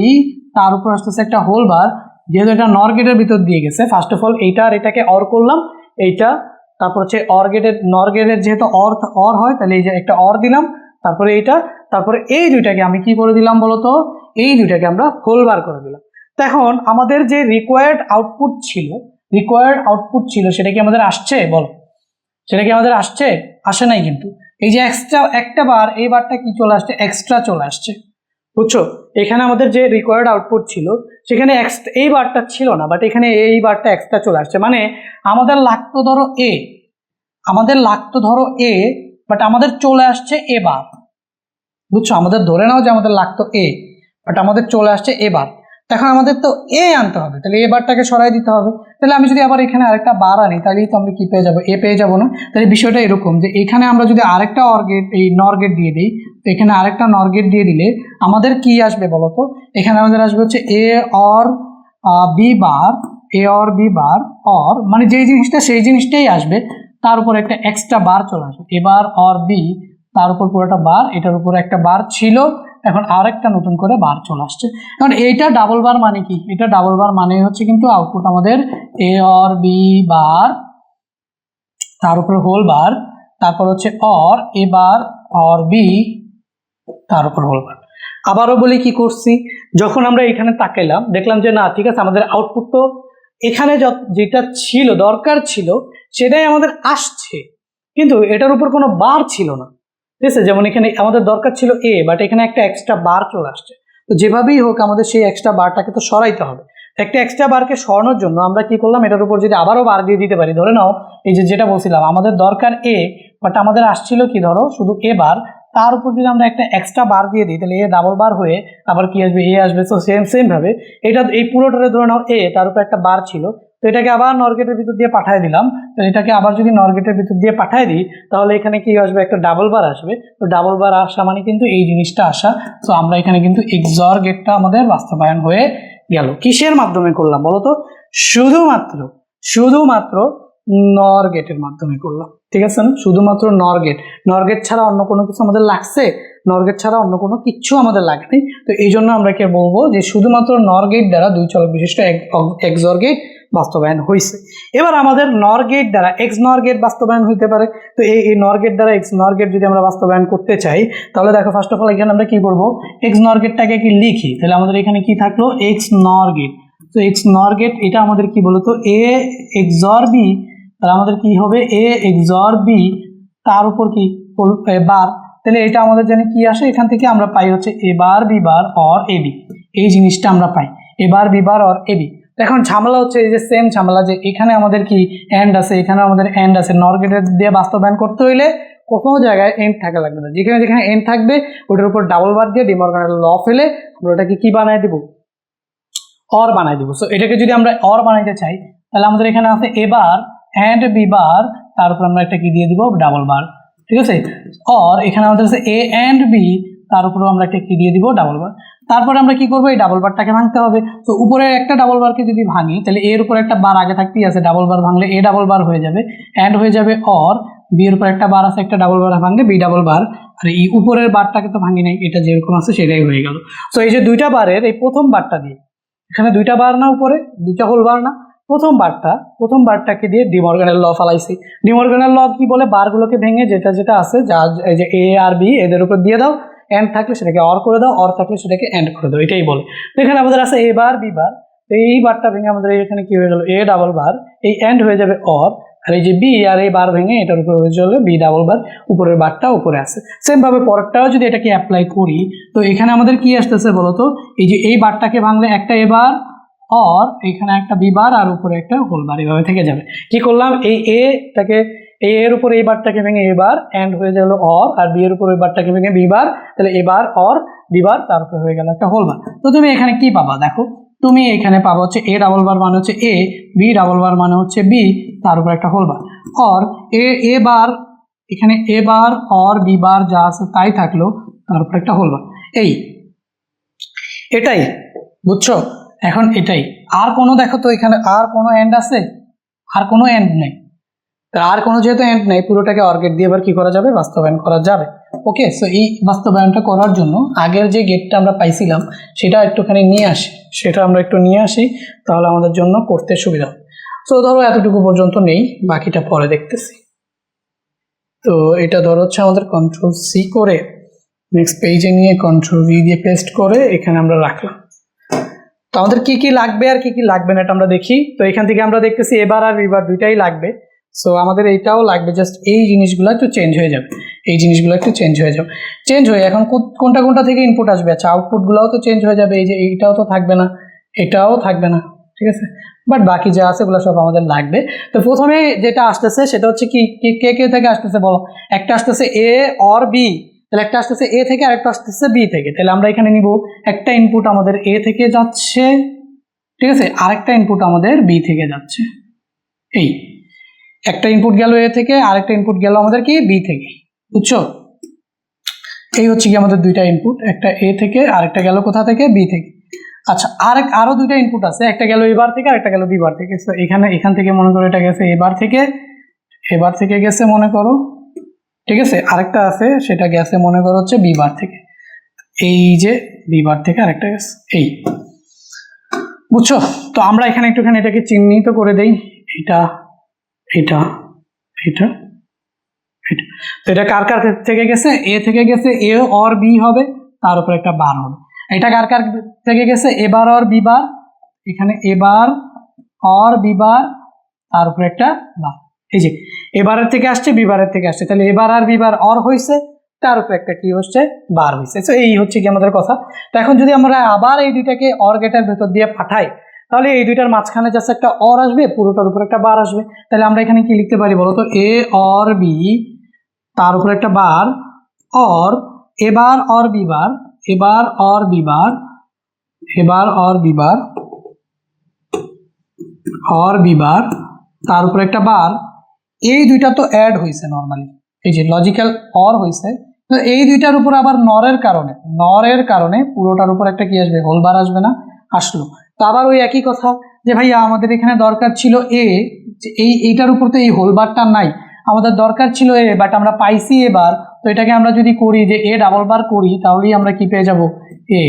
তার উপর আসতেছে একটা হোল বার। যেহেতু এটা নর গেটের ভিতর দিয়ে গেছে, ফার্স্ট অফ অল এইটা আর এটাকে অর করলাম, এইটা তারপর হচ্ছে অর গেটের, নর গেটের যেহেতু অর হয় তাহলে এই যে একটা অর দিলাম, তারপরে এইটা, তারপরে এই দুইটাকে আমি কি করে দিলাম বলতো, এই দুইটাকে আমরা হোল বার করে দিলাম। তো এখন আমাদের যে রিকোয়ার্ড আউটপুট ছিল সেটা কি আমাদের আসছে বলো, সেটা কি আমাদের আসছে, আসে নাই কিন্তু। এই যে এক্সট্রা একটা বার, এই বারটা কি চলে আসছে, এক্সট্রা চলে আসছে, বুঝছো। এখানে আমাদের যে রিকোয়ার্ড আউটপুট ছিল সেখানে এই বারটা ছিল না, বাট এখানে এই বারটা এক্সট্রা চলে আসছে। মানে আমাদের লাগতো ধরো এ, বাট আমাদের চলে আসছে এ বার, বুঝছো। আমাদের ধরে নাও যে আমাদের লাগতো এ, বাট আমাদের চলে আসছে এবার। এখন আমাদের তো এ আনতে হবে, তাহলে এ বারটাকে সরাই দিতে হবে। তাহলে আমি যদি আবার এখানে আরেকটা বার আনি তাহলেই তো আমরা কি পেয়ে যাবো, এ পেয়ে যাবো না। তাহলে বিষয়টা এরকম যে এখানে আমরা যদি আরেকটা অর গেট, এই নর গেট দিয়ে দিই, তো এখানে আরেকটা নর গেট দিয়ে দিলে আমাদের কি আসবে বলো তো, এখানে আমাদের আসবে হচ্ছে A or B bar, A or B bar or, মানে যেই জিনিসটা সেই জিনিসটাই আসবে, তার উপর একটা এক্সট্রা বার চলে আসবে। এবার অর বি, তার উপর পুরোটা বার, এটার উপর একটা বার ছিল, এখন আরেকটা নতুন করে বার চলে আসছে। এখন এইটা ডাবল বার মানে কি, এটা ডাবল বার মানে হচ্ছে কিন্তু আউটপুট আমাদের এ অর বি বার, তার উপর হোল বার, তারপর হচ্ছে অর এবার অর বি, তার উপর হোল বার। আবারও বলি কি করছি, যখন আমরা এখানে তাকাইলাম দেখলাম যে না ঠিক আছে, আমাদের আউটপুট তো এখানে যেটা ছিল দরকার ছিল সেটাই আমাদের আসছে, কিন্তু এটার উপর কোনো বার ছিল না। ঠিক আছে, যেমন এখানে আমাদের দরকার ছিল এ, বাট এখানে একটা এক্সট্রা বার চলে আসছে। তো যেভাবেই হোক আমাদের সেই এক্সট্রা বারটাকে তো সরাইতে হবে। একটা এক্সট্রা বারকে সরানোর জন্য আমরা কি করলাম, এটার উপর যদি আবারও বার দিয়ে দিতে পারি, ধরে নাও এই যেটা বলছিলাম আমাদের দরকার এ, বাট আমাদের আসছিল কি, ধরো শুধু এ বার, তার উপর যদি আমরা একটা এক্সট্রা বার দিয়ে দিই তাহলে এ ডাবল বার হয়ে আবার কি আসবে, এ আসবে। তো সেম ভাবে এটা এই পুরোটারে ধরে নাও এ, তার উপর একটা বার ছিল, তো এটাকে আবার নর গেটের ভিতর দিয়ে পাঠিয়ে দিলাম। তো এটাকে আবার যদি নর গেটের ভিতর দিয়ে পাঠিয়ে দিই তাহলে এখানে কি আসবে, একটা ডাবল বার আসবে। তো ডাবল বার আসা মানে কিন্তু এই জিনিসটা আসা। তো আমরা এখানে কিন্তু এক্সর গেটটা আমাদের বাস্তবায়ন হয়ে গেল। কিসের মাধ্যমে করলাম বলো তো? শুধুমাত্র নর গেটের মাধ্যমে করলাম। ঠিক আছে না, শুধুমাত্র নর গেট ছাড়া অন্য কোনো কিছু আমাদের লাগছে? নর গেট ছাড়া অন্য কোনো কিছু আমাদের লাগেনি। তো এই জন্য আমরা কি বলবো যে শুধুমাত্র নর গেট দ্বারা দুই চলক বিশিষ্ট এক্সর গেট বাস্তবায়ন হয়েছে। এবার আমাদের নর গেট দ্বারা এক্স নর গেট বাস্তবায়ন হইতে পারে। তো এই নর গেট দ্বারা এক্স নর গেট যদি আমরা বাস্তবায়ন করতে চাই তাহলে দেখো ফার্স্ট অফ অল এখানে আমরা কি করবো, এক্স নর গেটটাকে কি লিখি, তাহলে আমাদের এখানে কি থাকলো, এক্স নর গেট। তো এক্স নর গেট এটা আমাদের কি বলতো, এ এক্সর বি, তাহলে আমাদের কি হবে, এ এক্সর বি তার উপর কি বার। তাহলে এটা আমাদের জানি কি আসে, এখান থেকে আমরা পাই হচ্ছে A bar B bar or A B, এই জিনিসটা আমরা পাই A bar B bar or A B. এখন ঝামেলা হচ্ছে এই যে সেম ঝামেলা, যে এখানে আমাদের কি এন্ড আছে, এখানে আমাদের এন্ড আছে। নর গেটের দিয়ে বাস্তবায়ন করতে হইলে কোনো জায়গায় এন্ড থাকা লাগবে না, যেখানে যেখানে এন্ড থাকবে ওটার উপর ডাবল বার দিয়ে ডি মর্গানের ল ফেলে আমরা ওটাকে কি বানাই দিব, অর বানাই দিব। সো এটাকে যদি আমরা অর বানাইতে চাই তাহলে আমাদের এখানে আছে A bar and B bar, তার উপর আমরা একটা কি দিয়ে দিব, ডাবল বার। ঠিক আছে, অর এখানে আমাদের আছে এ এন্ড বি, তার উপরেও আমরা একটা কি দিয়ে দিব, ডাবল বার। তারপরে আমরা কি করবো, এই ডাবল বারটাকে ভাঙতে হবে। তো উপরে একটা ডাবল বারকে যদি ভাঙি তাহলে এর উপর একটা বার আগে থাকতেই আছে, ডাবল বার ভাঙলে এ ডাবল বার হয়ে যাবে, এন্ড হয়ে যাবে অর, বি এর উপর একটা বার আছে, একটা ডাবল বার ভাঙলে বি ডাবল বার। আর এই উপরের বারটাকে তো ভাঙি নাই, এটা যেরকম আছে সেটাই হয়ে গেল। তো এই যে দুইটা বারের এই প্রথম বারটা দিয়ে, এখানে দুইটা বার না, উপরে দুইটা হোল বার না, প্রথম বারটাকে দিয়ে ডি মর্গানের ল ফালাইছি। ডি মর্গানের ল কি বলে, বারগুলোকে ভেঙে যেটা যেটা আছে, যা এই যে এ আর বি এদের উপর দিয়ে দাও, এন্ড থাকলে সেটাকে অর করে দাও, অর থাকলে সেটাকে এন্ড করে দাও, এটাই বলে। তো এখানে আমাদের আছে এ বার বি বার, তো এই বারটা ভেঙে আমাদের এখানে কি হয়ে গেল, এ ডাবল বার, এই এন্ড হয়ে যাবে অর, আর এই যে বি আর এই বার ভেঙে এটার উপর হয়ে যাবে বি ডাবল বার, উপরের বারটা উপরে আছে। সেম ভাবে পরেরটাও যদি এটাকে অ্যাপ্লাই করি তো এখানে আমাদের কি আসতেছে বলতো, এই যে এই বারটাকে ভাঙলে একটা এ বার অর, এখানে একটা বি বার আর উপরে একটা হোল বার, এভাবে থেকে যাবে। কি করলাম, এই এটাকে এর উপর এই বারটাকে ভেঙে এ বার, এন্ড হয়ে গেল অর, আর বি এর উপর ওই বারটাকে ভেঙে বি বার, তাহলে এ বার অর বি বার, তারপরে হয়ে গেল একটা হোল বার। তো তুমি এখানে কি পাবা দেখো, তুমি এখানে পাবা হচ্ছে এ ডাবল বার মানে হচ্ছে এ, বি ডাবল বার মানে হচ্ছে বি, তার উপর একটা হোল বার, অর এ বার, এখানে এ বার অর বি বার যা আছে তাই থাকলো, তার উপর একটা হোল বার। এটাই বুঝছো, এখন এটাই। আর কোনো দেখো তো এখানে আর কোনো এন্ড আছে, আর কোনো এন্ড নেই। আর কোনো যেহেতু এন্ড নেই, পুরোটাকে অর গেট দিয়ে এবার কি করা যাবে, বাস্তবায়ন করা যাবে। ওকে, সো এই বাস্তবায়নটা করার জন্য আগের যে গেটটা আমরা পাইছিলাম সেটা একটুখানি নিয়ে আসি, তাহলে আমাদের জন্য করতে সুবিধা হবে। সো ধরো এতটুকু পর্যন্ত নেই, বাকিটা পরে দেখতেছি। তো এটা ধরো হচ্ছে আমাদের কন্ট্রোল সি করে নেক্সট পেজে নিয়ে কন্ট্রোল ভি দিয়ে পেস্ট করে এখানে আমরা রাখলাম। তো আমাদের কি কি লাগবে আর কি কি লাগবে না এটা আমরা দেখি। তো এখান থেকে আমরা দেখতেছি এবার আর বিবার দুইটাই লাগবে। সো আমাদের এইটাও লাগবে, জাস্ট এই জিনিসগুলো একটু চেঞ্জ হয়ে যাবে, চেঞ্জ হয়ে এখন কোনটা থেকে ইনপুট আসবে, আচ্ছা আউটপুটগুলোও তো চেঞ্জ হয়ে যাবে। এই যে এইটাও তো থাকবে না, এটাও থাকবে না, ঠিক আছে, বাট বাকি যা আছে ওগুলো সব আমাদের লাগবে। তো প্রথমে যেটা আসতেছে সেটা হচ্ছে কি, কে থেকে আসতেছে বলো, একটা আসতেছে এ অর বি, তাহলে একটা আসতেছে এ থেকে আর একটা আসতেছে বি থেকে। তাহলে আমরা এখানে নিব একটা ইনপুট আমাদের এ থেকে যাচ্ছে, ঠিক আছে, আরেকটা ইনপুট আমাদের বি থেকে যাচ্ছে। এই একটা ইনপুট গেল এ থেকে, আরেকটা ইনপুট গেল আমাদের কি বি থেকে, বুঝছো? এই হচ্ছে কি আমাদের দুইটা ইনপুট, একটা এ থেকে আরেকটা গেল কোথা থেকে, বি থেকে। আচ্ছা আরো দুইটা ইনপুট আছে, একটা গেল এ বার থেকে আর একটা গেল বি বার থেকে। এখান থেকে মনে করো এটা গেছে এ বার থেকে গেছে মনে করো, ঠিক আছে, আরেকটা আছে সেটা গেছে মনে করো হচ্ছে বি বার থেকে, এই যে বি বার থেকে আরেকটা গেছে, এই বুঝছো? তো আমরা এখানে একটুখানি এটাকে চিহ্নিত করে দেই, এটা এটা এটা এটা। তো এটা কার থেকে গেছে, এ থেকে গেছে, এ অর বি হবে, তার উপর একটা বার হবে। এটা কার থেকে গেছে, এ বার অর বি বার, এখানে এ বার অর বি বার, তার উপরে একটা বার। এই যে এবারের থেকে আসছে, বিবারের থেকে আসছে, তাহলে এবার আর বিবার অর হয়েছে, তার উপরে একটা কি হচ্ছে, বার হয়েছে। তো এই হচ্ছে কি আমাদের কথা। তো এখন যদি আমরা আবার এই দুইটাকে অর গেটের ভেতর দিয়ে পাঠাই, তাহলে এই দুইটার মাঝখানে জাস্ট একটা অর আসবে, পুরোটার উপর একটা বার আসবে। তাহলে আমরা এখানে কি লিখতে পারি বলতো, এ অর বি, তার উপর একটা বার, অর এবার অর বিবার, এবার অর বিবার, এবার অর বিবার, অর বিবার, তার উপর একটা বার। এই দুইটা তো অ্যাড হয়েছে নর্মালি, এই যে লজিক্যাল অর হয়েছে, তো এই দুইটার উপর আবার নরের কারণে পুরোটার উপর একটা কি আসবে, হোল বার আসবে না, আসলো। তো আবার ওই একই কথা যে ভাইয়া আমাদের এখানে দরকার ছিল এ, এইটার উপর তো এই হোল বারটা নাই, আমাদের দরকার ছিল এ, বাট আমরা পাইছি এবার। তো এটাকে আমরা যদি করি যে এ ডাবল বার করি, তাহলেই আমরা কি পেয়ে যাব, এ।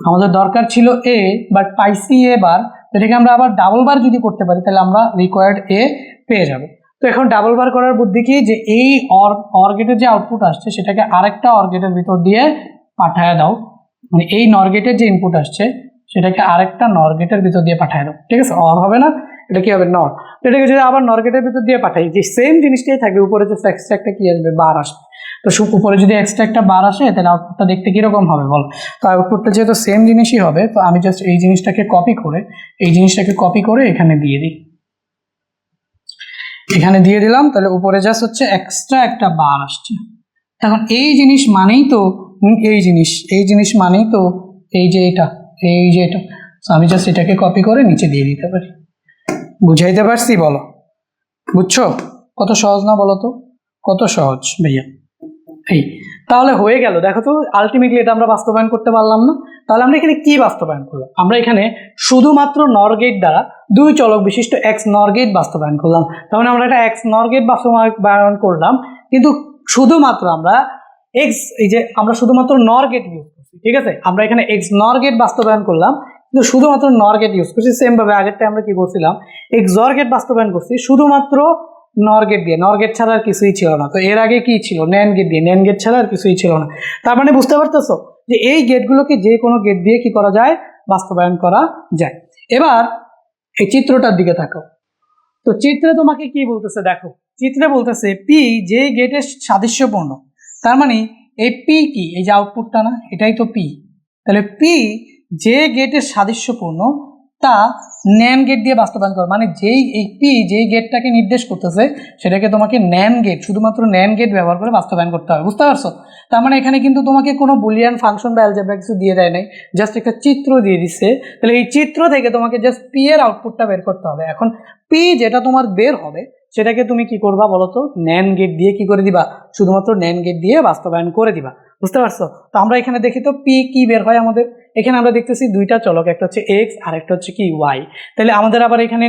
আমাদের দরকার ছিল এ, বাট পাইছি এবার, এটাকে আমরা আবার ডাবল বার যদি করতে পারি, তাহলে আমরা রিকোয়ার্ড এ পেয়ে যাব। তো এখন ডাবল বার করার বুদ্ধি কি, যে এই অর গেটের যে আউটপুট আসছে সেটাকে আরেকটা অর গেটের ভিতর দিয়ে পাঠায় দাও, মানে এই নর গেটের যে ইনপুট আসছে সেটাকে আরেকটা নর গেটের ভিতর দিয়ে পাঠায় দাও, ঠিক আছে। অর হবে না, এটা কি হবে, নর। তো এটাকে যদি আবার নর গেটের ভিতর দিয়ে পাঠাই, যে সেম জিনিসটাই থাকবে, উপরে যে এক্সট্রা একটা কি আসবে, বার আসবে। তো উপরে যদি এক্সট্রা একটা বার আসে, তাহলে আউটপুটটা দেখতে কিরকম হবে বল। তো আউটপুটটা যেহেতু সেম জিনিসই হবে, তো আমি জাস্ট এই জিনিসটাকে কপি করে এখানে দিয়ে দিই, এখানে দিয়ে দিলাম। তাহলে উপরে জাস্ট হচ্ছে এক্সট্রা একটা বার আসছে। এখন এই জিনিস মানেই তো এই জিনিস মানেই তো এই যে এটা, তো আমি জাস্ট এটাকে কপি করে নিচে দিয়ে দিতে পারি। বুঝাইতে পারছি বলো, বুঝছো? কত সহজ না বলো তো, কত সহজ ভাইয়া। এই তাহলে হয়ে গেল, দেখো তো আলটিমেটলি এটা আমরা বাস্তবায়ন করতে পারলাম না। তাহলে আমরা এখানে কি বাস্তবায়ন করলাম, আমরা এখানে শুধুমাত্র নর গেট দ্বারা দুই চলক বিশিষ্ট এক্স নর গেট বাস্তবায়ন করলাম। তার মানে আমরা একটা এক্স নর গেট বাস্তবায়ন করলাম, কিন্তু শুধুমাত্র আমরা এক্স, এই যে আমরা শুধুমাত্র নর গেট ইউজ করছি, ঠিক আছে। আমরা এখানে এক্স নর গেট বাস্তবায়ন করলাম, কিন্তু শুধুমাত্র নর গেট ইউজ করছি। সেম ভাবে আগেরটা আমরা কি করছিলাম, এক্স অর গেট বাস্তবায়ন করছি শুধুমাত্র নর গেট দিয়ে, নর গেট ছাড়া আর কিছুই ছিল না। তো এর আগে কি ছিল, ন্যান গেট দিয়ে, ন্যান গেট ছাড়া আর কিছুই ছিল না। তার মানে বুঝতে পারতেছো যে এই গেটগুলোকে যে কোনো গেট দিয়ে কি করা যায়, বাস্তবায়ন করা যায়। এবার এই চিত্রটার দিকে তাকাও। তো চিত্রে তোমাকে কি বলতেছে দেখো, চিত্রে বলতেছে পি যে গেটের সাদৃশ্যপূর্ণ। তার মানে এই পি কি, এই যে আউটপুটটা না, এটাই তো পি। তাহলে পি যে গেটের সাদৃশ্যপূর্ণ তা ন্যান গেট দিয়ে বাস্তবায়ন করে, মানে যেই এই পি যেই গেটটাকে নির্দেশ করতেছে সেটাকে তোমাকে ন্যান গেট, শুধুমাত্র ন্যান গেট ব্যবহার করে বাস্তবায়ন করতে হবে, বুঝতে পারছো? তার মানে এখানে কিন্তু তোমাকে কোনো বুলিয়ান ফাংশন বা অ্যালজেব্রা কিছু দিয়ে দেয় নাই, জাস্ট একটা চিত্র দিয়ে দিচ্ছে। তাহলে এই চিত্র থেকে তোমাকে জাস্ট পি এর আউটপুটটা বের করতে হবে। এখন পি যেটা তোমার বের হবে সেটাকে তুমি কি করবা বলো তো, ন্যান গেট দিয়ে কি করে দিবা, শুধুমাত্র ন্যান গেট দিয়ে বাস্তবায়ন করে দিবা, বুঝতে পারছো? তো আমরা এখানে দেখি তো পি কি বের হয় আমাদের। এখানে আমরা দেখতেছি দুইটা চলক, একটা হচ্ছে এক্স আর একটা হচ্ছে কি ওয়াই। তাহলে আমাদের আবার এখানে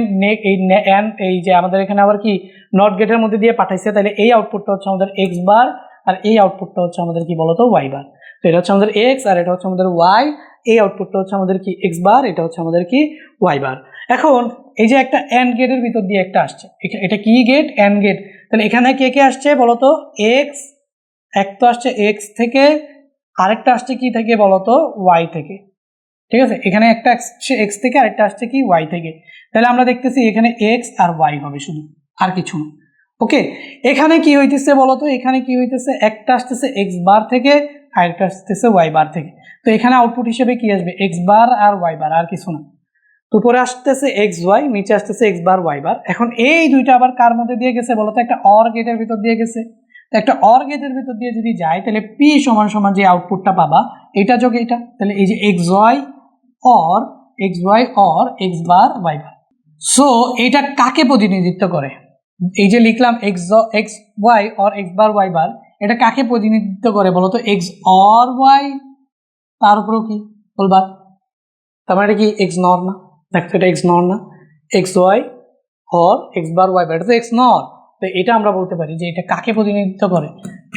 এই যে আমাদের এখানে আবার কি নট গেটের মধ্যে দিয়ে পাঠাইছে, তাহলে এই আউটপুটটা হচ্ছে আমাদের এক্স বার, আর এই আউটপুটটা হচ্ছে আমাদের কি বলতো, ওয়াই বার। তো এটা হচ্ছে আমাদের এক্স আর এটা হচ্ছে আমাদের ওয়াই, এই আউটপুটটা হচ্ছে আমাদের কি এক্স বার, এটা হচ্ছে আমাদের কি ওয়াই বার। এখন এই যে একটা এন্ড গেটের ভিতর দিয়ে একটা আসছে, এটা কি গেট, এন্ড গেট। তাহলে এখানে কে কে আসছে বলতো, এক্স, এক তো আসছে এক্স থেকে, আরেকটা আসছে কি থেকে বলতো, ওয়াই থেকে, ঠিক আছে। এখানে একটা আসছে এক্স থেকে, আরেকটা আসছে কি ওয়াই থেকে। তাহলে আমরা দেখতেছি এখানে এক্স আর ওয়াই হবে শুধু, আর কিছু না। ওকে, এখানে কি হইতেছে বলতো, এখানে কি হইতেছে, একটা আসতেছে এক্স বার থেকে, আরেকটা আসতেছে ওয়াই বার থেকে। তো এখানে আউটপুট হিসেবে কি আসবে, এক্স বার আর ওয়াই বার, আর কিছু না। উপরে আসতেছে এক্স ওয়াই, নিচে আসতেছে এক্স বার ওয়াই বার। এখন এই দুইটা আবার কার মধ্যে দিয়ে গেছে বলতো, একটা অর গেটের ভিতর দিয়ে গেছে। একটা অর গেটের ভিতর দিয়ে যদি যায়, তাহলে পি সমান সমান যে আউটপুটটা পাবা এটা যোগ এটা, তাহলে এই যে X Y or X bar Y bar. So এটা কাকে প্রতিনিধিত্ব করে, এই যে লিখলাম X Y or X bar Y bar, এটা কাকে প্রতিনিধিত্ব করে বলতো, এক্স অর ওয়াই, তার উপরেও কি বলবার, তার মানে এটা কি এক্স নর না, দেখো এটা এক্স নর না, X Y or X bar Y bar, এটা তো এক্স নর। তো এটা আমরা বলতে পারি যে এটা কাকে প্রতিনিধিত্ব করে,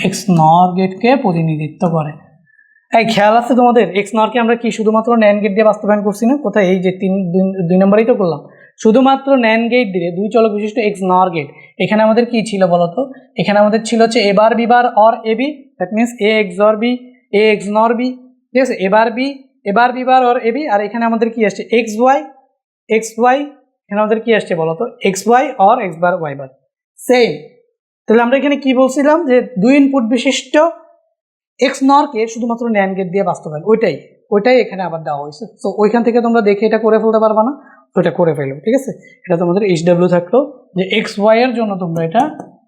এক্স নর গেটকে প্রতিনিধিত্ব করে। এই খেয়াল আছে তোমাদের, এক্স নরকে আমরা কি শুধুমাত্র ন্যান গেট দিয়ে বাস্তবায়ন করছি না, কোথায় এই যে দুই নম্বরেই তো করলাম, শুধুমাত্র ন্যান গেট দিয়ে দুই চলক বিশিষ্ট এক্স নর গেট। এখানে আমাদের কি ছিল বলতো, এখানে আমাদের ছিল হচ্ছে এবার B bar or A B, that means A X or B, A X nor B, ঠিক আছে। এবার B bar or A B, আর এখানে আমাদের কি আসছে এক্স ওয়াই এখানে আমাদের কি আসছে বলো তো, X Y or X bar Y bar same. তাহলে আমরা এখানে কি বলছিলাম যে 2 ইনপুট বিশিষ্ট এক্স নরকে শুধুমাত্র ন্যান্ড গেট দিয়ে বাস্তবায়ন, ওইটাই এখানে আবার দেওয়া হয়েছে। তো ওইখান থেকে তোমরা দেখে এটা করে ফেলতে পারবা না, ওইটা করে ফেলো, ঠিক আছে। এটা তোমাদের HW থাকলো যে এক্স ওয়াই এর জন্য তোমরা এটা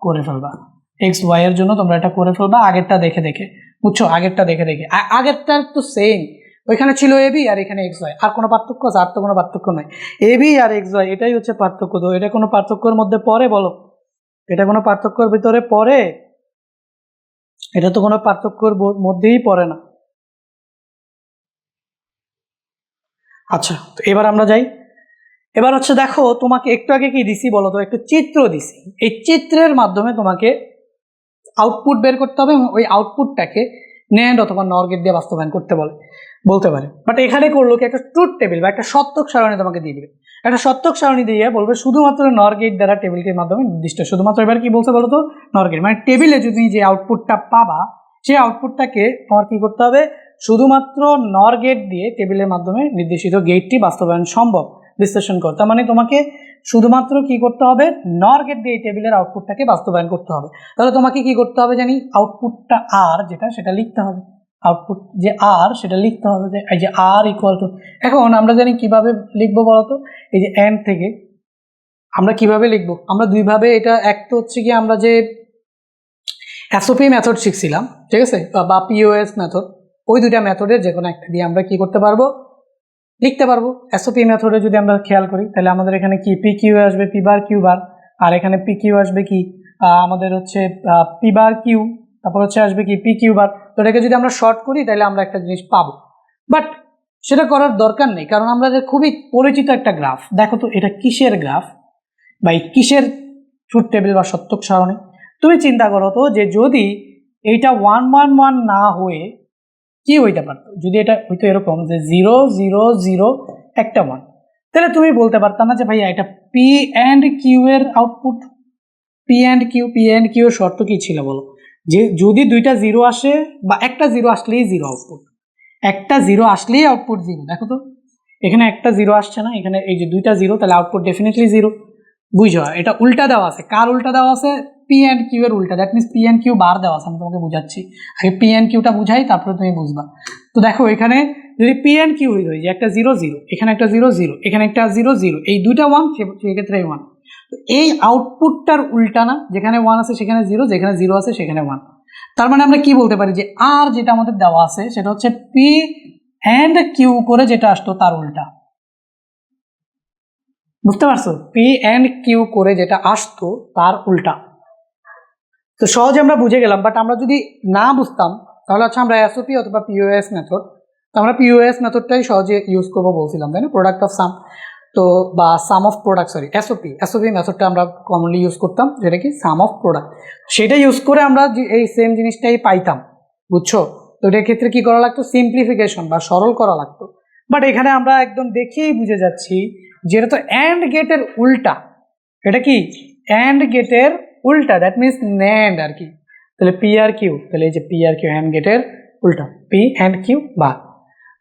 করে ফেলবা, এক্স ওয়াই এর জন্য তোমরা এটা করে ফেলবা আগেরটা দেখে দেখে, বুঝছো, আগেরটা দেখে দেখে। আগেরটা তো সেম, ওইখানে ছিল এবি আর এখানে এক্স ওয়াই, আর কোনো পার্থক্য আছে? আর তো কোনো পার্থক্য নয়, এবি আর এক্স ওয়াই এটাই হচ্ছে পার্থক্য। তো এটা কোনো পার্থক্যের মধ্যে পড়ে বলো? এটা কোনো পার্থক্যের ভিতরে পড়ে? এটা তো কোনো পার্থক্যের মধ্যেই পড়ে না। আচ্ছা, তো এবার আমরা যাই। এবার হচ্ছে দেখো, তোমাকে একটু আগে কি দিছি বলো তো, একটু চিত্র দিছি। এই চিত্রের মাধ্যমে তোমাকে আউটপুট বের করতে হবে এবং ওই আউটপুটটাকে ন্যান্ড অথবা নর গেট দিয়ে বাস্তবায়ন করতে বলতে পারে। বাট এখানে করলো কি, একটা ট্রুথ টেবিল বা একটা সত্যক সারণী তোমাকে দিয়ে দিবে। একটা সত্যক সারণী দিয়ে বলবে শুধুমাত্র নর গেট দ্বারা টেবিলটির মাধ্যমে নির্দিষ্ট, শুধুমাত্র এবার কি বলছে বলো তো, নর গেট মানে টেবিলে যদি যে আউটপুটটা পাবা সেই আউটপুটটাকে তোমার কি করতে হবে, শুধুমাত্র নর গেট দিয়ে টেবিলের মাধ্যমে নির্দেশিত গেটটি বাস্তবায়ন সম্ভব বিশ্লেষণ করতে। তার মানে তোমাকে শুধুমাত্র কি করতে হবে, নর গেট দিয়ে টেবিলের আউটপুটটাকে বাস্তবায়ন করতে হবে। তাহলে তোমাকে কি করতে হবে জানি, আউটপুটটা আর যেটা সেটা লিখতে হবে, আউটপুট যে আর সেটা লিখতে হবে, যে এই যে আর ইকুয়াল টু। এখন আমরা জানি কিভাবে লিখবো বলতো, এই যে এন্ড থেকে আমরা কিভাবে লিখবো, আমরা দুইভাবে। এটা এক তো হচ্ছে কি, আমরা যে এসওপি মেথড শিখছিলাম, ঠিক আছে, বা পিওএস মেথড, ওই দুইটা মেথডের যে কোনো একটা দিয়ে আমরা কি করতে পারবো, লিখতে পারবো। এসওপি মেথডে যদি আমরা খেয়াল করি তাহলে আমাদের এখানে কি পি কিউ আসবে পি বার কিউ বার, আর এখানে পি কিউ আসবে কি আমাদের হচ্ছে পি বার কিউ, তারপর হচ্ছে আসবে কি পি কিউ বার। তো এটাকে যদি আমরা শর্ট করি তাহলে আমরা একটা জিনিস পাবো, বাট সেটা করার দরকার নেই, কারণ আমরা যে খুবই পরিচিত একটা গ্রাফ, দেখো তো এটা কিসের গ্রাফ বা কিসের ট্রুথ টেবিল বা সত্যক সারণী। তুমি চিন্তা করো তো যে যদি এইটা 111 না হয়ে কি হইতে পারতো, যদি এটা হইতো এরকম যে 0 0 0 একটা 1, তাহলে তুমি বলতে পারতাম না যে ভাইয়া এটা পি অ্যান্ড কিউ এর আউটপুট। পি অ্যান্ড কিউ এর শর্ত কি ছিল বলো, যে যদি দুইটা জিরো আসে বা একটা জিরো আসলেই জিরো আউটপুট, একটা জিরো আসলেই আউটপুট জিরো। দেখো তো এখানে একটা জিরো আসছে না, এখানে এই যে দুইটা জিরো, তাহলে আউটপুট ডেফিনেটলি জিরো। বুঝো, এটা উল্টা দেওয়া আছে। কার উল্টা দেওয়া আছে? পি অ্যান্ড কিউ এর উল্টা, that means P and Q bar দেওয়া আছে। আমি তোমাকে বুঝাচ্ছি, আগে পি অ্যান্ড কিউটা বুঝাই তারপরে তুমি বুঝবা। তো দেখো এখানে যদি পি অ্যান্ড কিউ হয়ে যে একটা 0 0, এখানে একটা 0 0, এখানে একটা 0 0, এই দুইটা 1, সেক্ষেত্রে 1। তো এই আউটপুটটার উল্টা না, যেখানে 1 আছে সেখানে 0, যেখানে 0 আছে সেখানে 1। তার মানে আমরা কি বলতে পারি যে আর যেটা আমাদের দেওয়া আছে সেটা হচ্ছে পি অ্যান্ড কিউ করে যেটা আসতো তার উল্টা। বুঝতে পারছো? পি অ্যান্ড কিউ করে যেটা আসতো তার উল্টা। তো সহজে আমরা বুঝে গেলাম, বাট আমরা যদি না বুঝতাম তাহলে হচ্ছে আমরা এসওপি অথবা পিওএস মেথড, তো আমরা পিওএস মেথডটাই সহজে ইউজ করবো বলছিলাম, তাই না, প্রোডাক্ট অফ সাম। তো বা সাম অফ প্রোডাক্ট, সরি এসওপি মেথডটা আমরা কমনলি ইউজ করতাম, যেটা কি সাম অফ প্রোডাক্ট। সেটা ইউজ করে আমরা এই সেম জিনিসটাই পাইতাম, বুঝছো। তো এটার ক্ষেত্রে কি করা লাগতো, সিম্পলিফিকেশন বা সরল করা লাগতো। বাট এখানে আমরা একদম দেখেই বুঝে যাচ্ছি যে এটা তো অ্যান্ড গেটের উল্টা। এটা কি অ্যান্ড গেটের উল্টা, দ্যাট মিনস ন্যান্ড আর কি। তাহলে পি আর কিউ, তাহলে এই যে পি আর কিউ অ্যান্ড গেটের উল্টা, পি অ্যান্ড কিউ বা।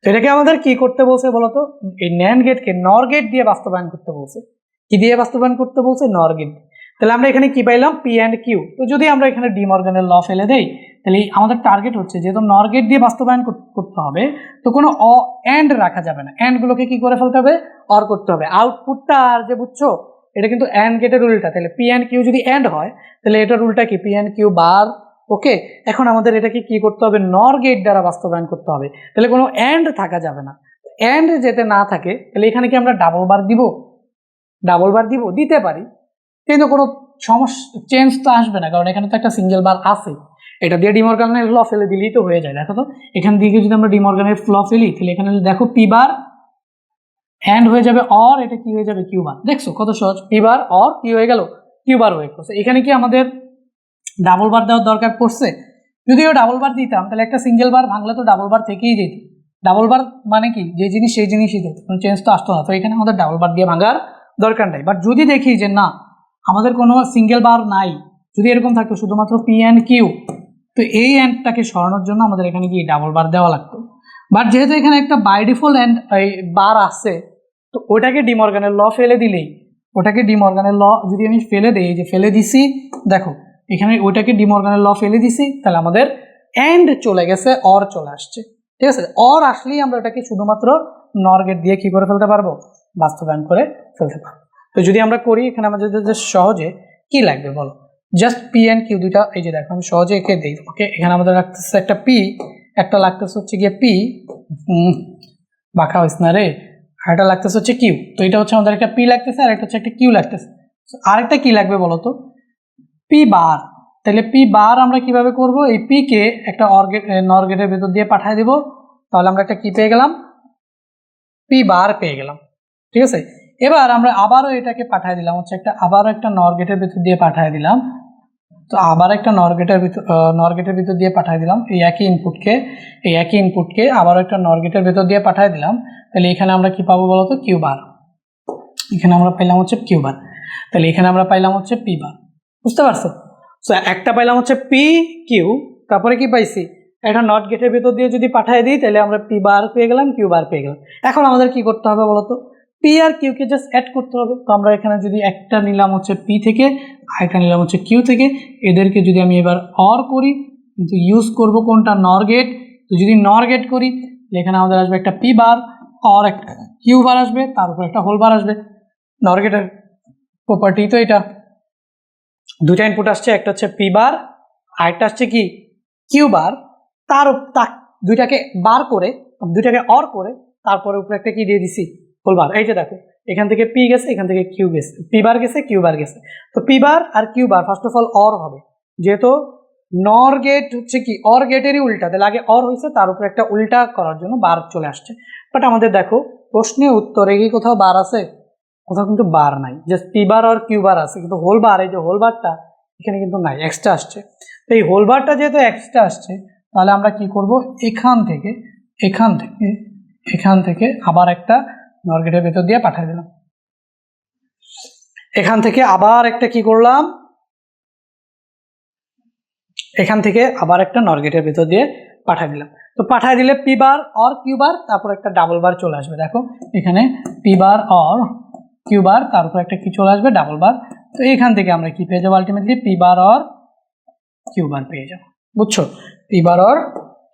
তো এটাকে আমাদের কি করতে বলছে বলতো, এই ন্যান্ড গেটকে নর গেট দিয়ে বাস্তবায়ন করতে বলছে। কি দিয়ে বাস্তবায়ন করতে বলছে? নর গেট। তাহলে আমরা এখানে কি পাইলাম, পি অ্যান্ড কিউ। তো যদি আমরা এখানে ডি মর্গানের ল ফেলে দেই, তাহলে আমাদের টার্গেট হচ্ছে যেহেতু নর গেট দিয়ে বাস্তবায়ন করতে হবে, তো কোনো অ্যান্ড রাখা যাবে না, অ্যান্ডগুলোকে কি করে ফেলতে হবে, অর করতে হবে। আউটপুটটা আর যে, বুঝছো, এটা কিন্তু অ্যান্ড গেটের উল্টা। তাহলে পি অ্যান্ড কিউ যদি অ্যান্ড হয় তাহলে এটার উল্টা কি, পি অ্যান্ড কিউ বার। ওকে, এখন আমাদের এটাকে কি করতে হবে, নর গেট দ্বারা বাস্তবায়ন করতে হবে। তাহলে কোনো অ্যান্ড থাকা যাবে না, অ্যান্ড যেতে না থাকে তাহলে এখানে কি আমরা ডাবল বার দিব, দিতে পারি, কিন্তু কোনো সমস্যা চেঞ্জ তো আসবে না, কারণ এখানে তো একটা সিঙ্গেল বার আছে। এটা দিয়ে ডিমর্গানের ল ফেলে দিলেই তো হয়ে যায়। দেখো তো এখান থেকে যদি আমরা ডিমর্গানের ল ফেলি তাহলে এখানে দেখো পি বার অ্যান্ড হয়ে যাবে অর, এটা কি হয়ে যাবে, কিউ বার। দেখছো কত সহজ, পি বার অর কি হয়ে গেল, কিউ বার হয়ে গেছে। এখানে কি আমাদের ডাবল বার দেওয়ার দরকার পড়ছে? যদিও ডাবল বার দিতাম তাহলে একটা সিঙ্গেল বার ভাঙলে তো ডাবল বার থেকেই যেত। ডাবল বার মানে কি, যে জিনিস সেই জিনিসই তো, কোনো চেঞ্জ তো আসতো না। তো এখানে আমাদের ডাবল বার দিয়ে ভাঙার দরকার নাই। বাট যদি দেখি যে না, আমাদের কোনো সিঙ্গেল বার নাই, যদি এরকম থাকতো শুধুমাত্র পি অ্যান্ড কিউ, তো এই অ্যান্ডটাকে সরানোর জন্য আমাদের এখানে কি ডাবল বার দেওয়া লাগতো। বাট যেহেতু এখানে একটা বাই ডিফল্ট অ্যান্ড বার আছে, তো ওটাকে ডিমর্গানের ল ফেলে দিলেই ওটাকে ডি মর্গানের ল যদি আমি ফেলে দিই, যে ফেলে দিছি, দেখো এখানে ওইটাকে ডি মর্গানের ল ফেলে দিছি, তাহলে আমাদের এন্ড চলে গেছে, অর চলে আসছে। ঠিক আছে, অর আসলেই আমরা এটাকে শুধুমাত্র নর গেট দিয়ে কি করে ফেলতে পারবো, বাস্তবায়ন করে ফেলতে পারবো। তো যদি আমরা করি, এখানে আমাদের যে সহজে কি লাগবে বলো, জাস্ট পি অ্যান্ড কিউ দুইটা, এই যে দেখো আমি সহজে এঁকে দিই তোমাকে। এখানে আমাদের লাগতেছে একটা পি, একটা লাগতেছে হচ্ছে গিয়ে পি, বাঁকা হইস না রে, আর এটা লাগতেছে হচ্ছে কিউ। তো এটা হচ্ছে আমাদের একটা পি লাগতেছে, আর একটা হচ্ছে একটা কিউ লাগতেছে। আরেকটা কি লাগবে বলো তো, পি বার। তাহলে পি বার আমরা কিভাবে করব, এই পি কে একটা নর গেটের ভেতর দিয়ে পাঠিয়ে দিব, তাহলে আমরা একটা কি পেয়ে গেলাম, পি বার পেয়ে গেলাম। ঠিক আছে, এবার আমরা আবারও এটাকে পাঠিয়ে দিলাম হচ্ছে আবারও একটা নর গেটের ভেতর দিয়ে পাঠিয়ে দিলাম। তো আবার একটা নর গেটের ভিতর দিয়ে পাঠিয়ে দিলাম এই একই ইনপুটকে আবারও একটা নর গেটের ভেতর দিয়ে পাঠিয়ে দিলাম। তাহলে এখানে আমরা কি পাবো বলতো, কিউ বার। এখানে আমরা পাইলাম হচ্ছে কিউ বার, তাহলে এখানে আমরা পাইলাম হচ্ছে পি বার। বুঝতে পারছো? সো একটা পাইলাম হচ্ছে পি কিউ, তারপরে কি পাইছি, একটা নট গেটের ভেতর দিয়ে যদি পাঠিয়ে দিই, তাহলে আমরা পি বার পেয়ে গেলাম, কিউ বার পেয়ে গেলাম। এখন আমাদের কি করতে হবে বলতো, পি আর কিউকে জাস্ট অ্যাড করতে হবে। তো আমরা এখানে যদি একটা নিলাম হচ্ছে পি থেকে, আরেকটা নিলাম হচ্ছে কিউ থেকে, এদেরকে যদি আমি এবার অর করি, কিন্তু ইউজ করব কোনটা, নর গেট। তো যদি নর গেট করি, এখানে আমাদের আসবে একটা পি বার, অর একটা কিউ বার আসবে, তার উপর একটা হোল বার আসবে। নর গেটের প্রপার্টি তো এটা, দুইটা ইনপুট আসছে, একটা হচ্ছে পি বার, আরেকটা আসছে কি কিউ বার। তার দুইটাকে বার করে, দুইটাকে অর করে, তারপরে উপরে একটা কি দিয়ে দিছি, হোল বার। এই যে দেখো এখান থেকে পি গেছে, এখান থেকে কিউ গেছে, পি বার গেছে, কিউ বার গেছে। তো পি বার আর Q bar first of all or হবে, যেহেতু নর গেট হচ্ছে কি অর গেটেরই উল্টা, তাহলে আগে অর হয়েছে, তার উপরে একটা উল্টা করার জন্য বার চলে আসছে। বাট আমাদের দেখো প্রশ্নে উত্তরে কি কোথাও বার আছে, কোথাও কিন্তু বার নাই, জাস্ট পি বার আর কিউ বার আছে, কিন্তু হোল বার, এই যে হোল বারটা এখানে কিন্তু নাই, এক্সট্রা আসছে। তো এই হোল বারটা যেহেতু এক্সট্রা আসছে, তাহলে আমরা কি করব, এখান থেকে আবার একটা নর গেটের ভেতর দিয়ে পাঠিয়ে দিলাম। এখান থেকে আবার একটা কি করলাম, এখান থেকে আবার একটা নর গেটের ভেতর দিয়ে পাঠিয়ে দিলাম। তো পাঠিয়ে দিলে P bar or Q bar, তারপর একটা ডাবল বার চলে আসবে। দেখো এখানে P bar or Q bar, তারপর একটা কি চলে আসবে, ডাবল বার। তো এখান থেকে আমরা কি পেয়ে যাবো, ultimately P bar or Q bar পেয়ে যাবো। বুঝছো, P bar or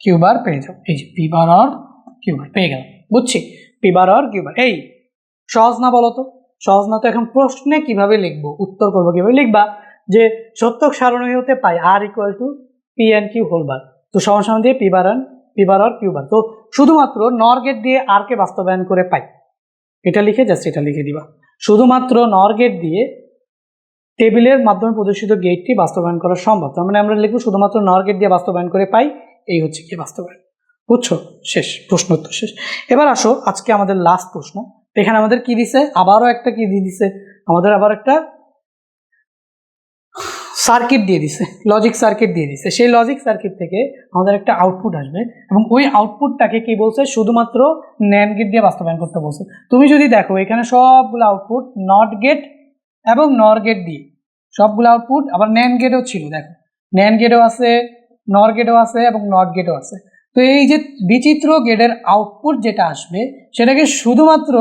Q bar পেয়ে যাবো, এই যে P bar or Q bar পেয়ে গেলাম। বুঝছি, P bar or Q bar. এই সহজ না বলো তো, সহজ না? তো এখন প্রশ্নে কিভাবে লিখবো, উত্তর করবো কিভাবে, লিখবা যে সত্যক সারণী হতে পাই আর equal to P and Q whole bar. তো সমান দিয়ে পি বার আর কিউ বার। তো শুধুমাত্র নর গেট দিয়ে আর কে বাস্তবায়ন করে পাই, এটা লিখে জাস্ট এটা লিখে দিবা, শুধুমাত্র নর গেট দিয়ে টেবিলের মাধ্যমে প্রদর্শিত গেটটি বাস্তবায়ন করা সম্ভব। তার মানে আমরা লিখবো শুধুমাত্র নর গেট দিয়ে বাস্তবায়ন করে পাই, এই হচ্ছে কি বাস্তবায়ন। বুঝছো, শেষ, প্রশ্ন উত্তর শেষ। এবার আসো আজকে আমাদের লাস্ট প্রশ্ন। এখানে আমাদের কি দিছে, আবারও একটা কি দিয়ে দিছে, আমাদের আবার একটা সার্কিট দিয়ে দিছে, লজিক সার্কিট দিয়ে দিছে। সেই লজিক সার্কিট থেকে আমাদের একটা আউটপুট আসবে, এবং ওই আউটপুটটাকে কি বলছে, শুধুমাত্র ন্যান্ড গেট দিয়ে বাস্তবায়ন করতে বলছে। তুমি যদি দেখো এখানে সবগুলো আউটপুট নট গেট এবং নর গেট দিয়ে সবগুলো আউটপুট, আবার ন্যান্ড গেটও ছিল, দেখো ন্যান্ড গেটও আছে, নর গেটও আছে এবং নট গেটও আছে। তো এই যে বিচিত্র গেটের আউটপুট যেটা আসবে, সেটাকে শুধুমাত্র